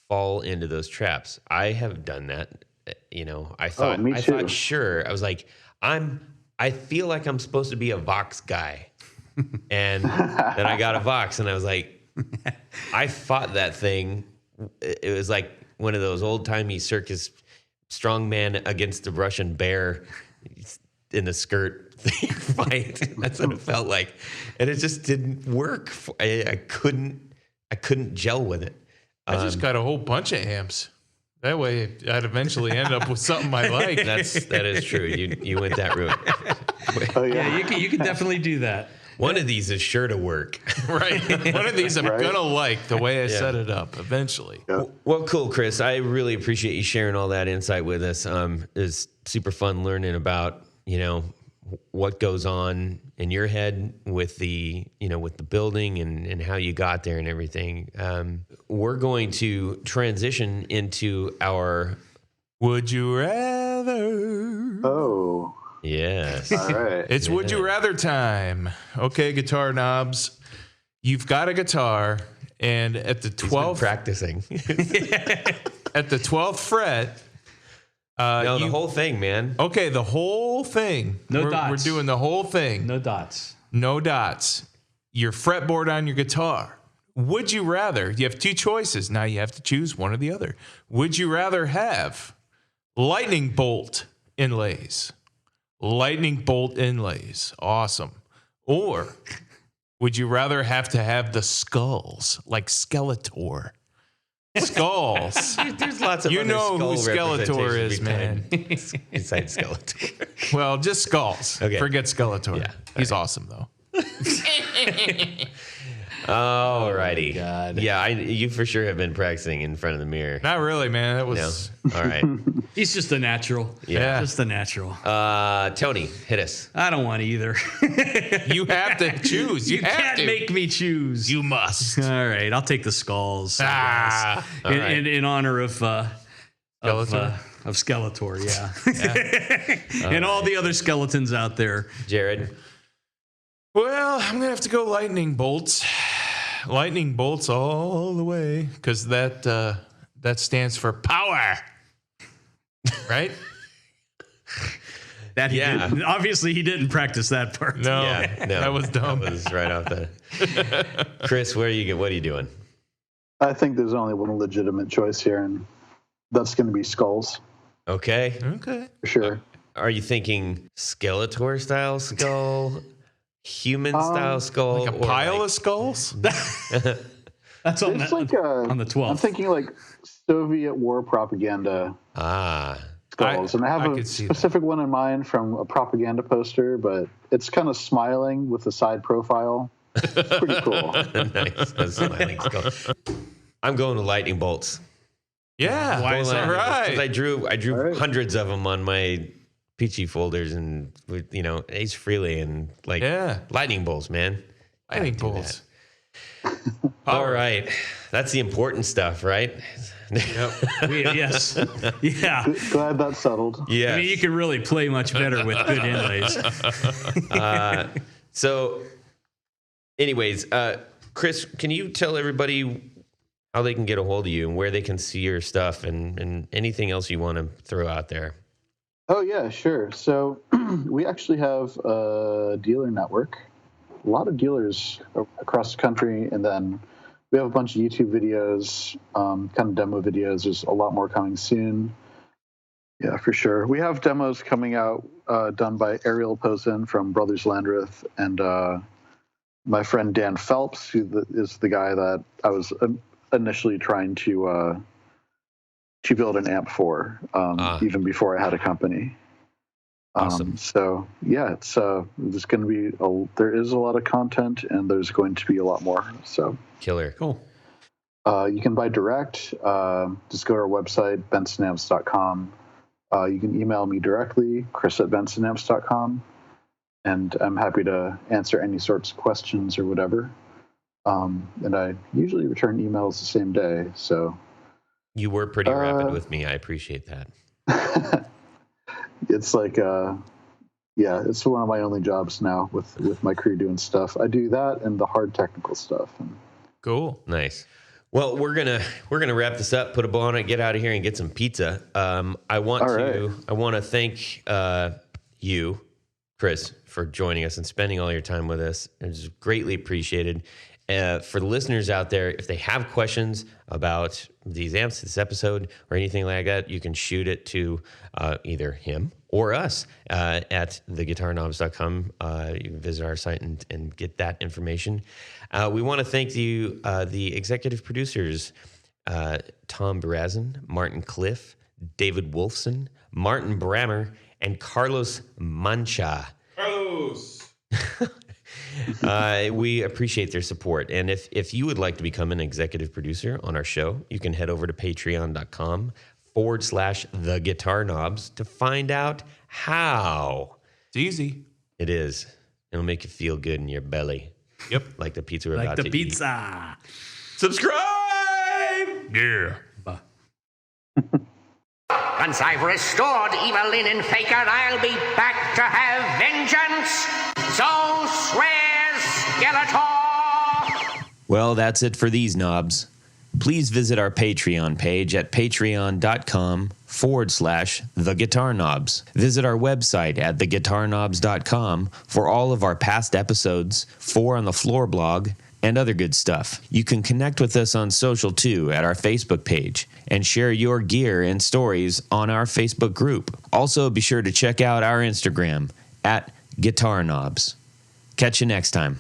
fall into those traps. I have done that. I thought sure. I was like, I feel like I'm supposed to be a Vox guy. And then I got a Vox, and I was like, I fought that thing. It was like one of those old-timey circus strong man against the Russian bear in the skirt fight. That's what it felt like, and it just didn't work. I couldn't gel with it. I just got a whole bunch of amps. That way, I'd eventually end up with something I like. That is true. You went that route. Oh yeah. Yeah, you can definitely do that. One of these is sure to work. Right. One of these I'm Right. gonna like the way I set it up eventually. Yep. Well, cool, Chris. I really appreciate you sharing all that insight with us. It's super fun learning about, what goes on in your head with the building and how you got there and everything. We're going to transition into our Would you rather? Oh. yes. All right. It's Would You Rather time. Okay, guitar knobs. You've got a guitar, and at the He's been 12th practicing. at the 12th fret. No, the whole thing, man. Okay, the whole thing. No dots. We're doing the whole thing. No dots. No dots. Your fretboard on your guitar. Would you rather? You have two choices. Now you have to choose one or the other. Would you rather have lightning bolt inlays? Lightning bolt inlays. Awesome. Or would you rather have to have the skulls like Skeletor? Skulls. There's lots of You other know who skull Skeletor is, man. representation besides Skeletor. Well, just skulls. Okay. Forget Skeletor. Yeah. He's awesome, though. Alrighty. God. Yeah, you for sure have been practicing in front of the mirror. Not really, man. That No. was... All right. He's just a natural. Yeah. Just a natural. Tony, hit us. I don't want either. You have to choose. You, have can't to. make me choose. You must. All right, I'll take the skulls. Ah. All right. In honor of Skeletor? of Skeletor, yeah. And all the other skeletons out there. Jared. Well, I'm going to have to go lightning bolts. Lightning bolts all the way, because that stands for power. Right? That he Yeah. didn't. Obviously, he didn't practice that part. No, Yeah, no, that was dumb. That was right off the. Chris, what are you doing? I think there's only one legitimate choice here, and that's going to be skulls Okay. Okay. for sure. Are you thinking Skeletor style skull, human style skull, Like a or pile like- of skulls? That's on It's the, like on the 12th. I'm thinking like Soviet war propaganda Ah, skulls, and I have I a could see that. specific one in mind from a propaganda poster, but it's kind of smiling with a side profile. It's pretty cool. nice. That's smiling skull. I'm going to lightning bolts. Yeah. Why is all that? right. 'Cause I drew All right. hundreds of them on my peachy folders and with Ace Frehley and like Yeah. lightning bolts, man. Lightning Gotta do bolts. All right, that's the important stuff, right? Yes. Yeah. Glad that's settled. Yeah. I mean, you can really play much better with good inlays. So, anyways, Chris, can you tell everybody how they can get a hold of you and where they can see your stuff and anything else you want to throw out there? Oh yeah, sure. So we actually have a dealer network, a lot of dealers across the country, and then we have a bunch of YouTube videos, kind of demo videos. There's a lot more coming soon. Yeah, for sure. We have demos coming out done by Ariel Posen from Brothers Landreth and my friend Dan Phelps, who is the guy that I was initially trying to build an amp for, even before I had a company. Awesome. So yeah, it's there's going to be there is a lot of content, and there's going to be a lot more. So Killer. Cool. you can buy direct. Just go to our website, bensonamps.com. You can email me directly, chris@bensonamps.com, and I'm happy to answer any sorts of questions or whatever. And I usually return emails the same day. So You were pretty rapid with me. I appreciate that. it's like it's one of my only jobs now with my crew doing stuff. I do that and the hard technical stuff. Cool. Nice. Well, we're gonna wrap this up, put a bow on it, get out of here, and get some pizza. I want to thank you, Chris, for joining us and spending all your time with us. It's greatly appreciated. For the listeners out there, if they have questions about these amps, this episode, or anything like that, you can shoot it to either him or us at theguitarknobs.com. You can visit our site and get that information. We want to thank you, the executive producers, Tom Barazin, Martin Cliff, David Wolfson, Martin Brammer, and Carlos Mancha. Carlos! We appreciate their support. And if you would like to become an executive producer on our show, you can head over to patreon.com/The Guitar Knobs to find out how. It's easy. It is. It'll make you feel good in your belly. Yep. Like the pizza we're Like about the to pizza. eat. Subscribe! Yeah. Once I've restored Evelyn and Faker, I'll be back to have vengeance. So swears Skeletor. Well, that's it for these knobs. Please visit our Patreon page at patreon.com/The Guitar Knobs. Visit our website at theguitarknobs.com for all of our past episodes, 4 on the Floor blog, and other good stuff. You can connect with us on social too at our Facebook page and share your gear and stories on our Facebook group. Also, be sure to check out our Instagram at Guitar Knobs. Catch you next time.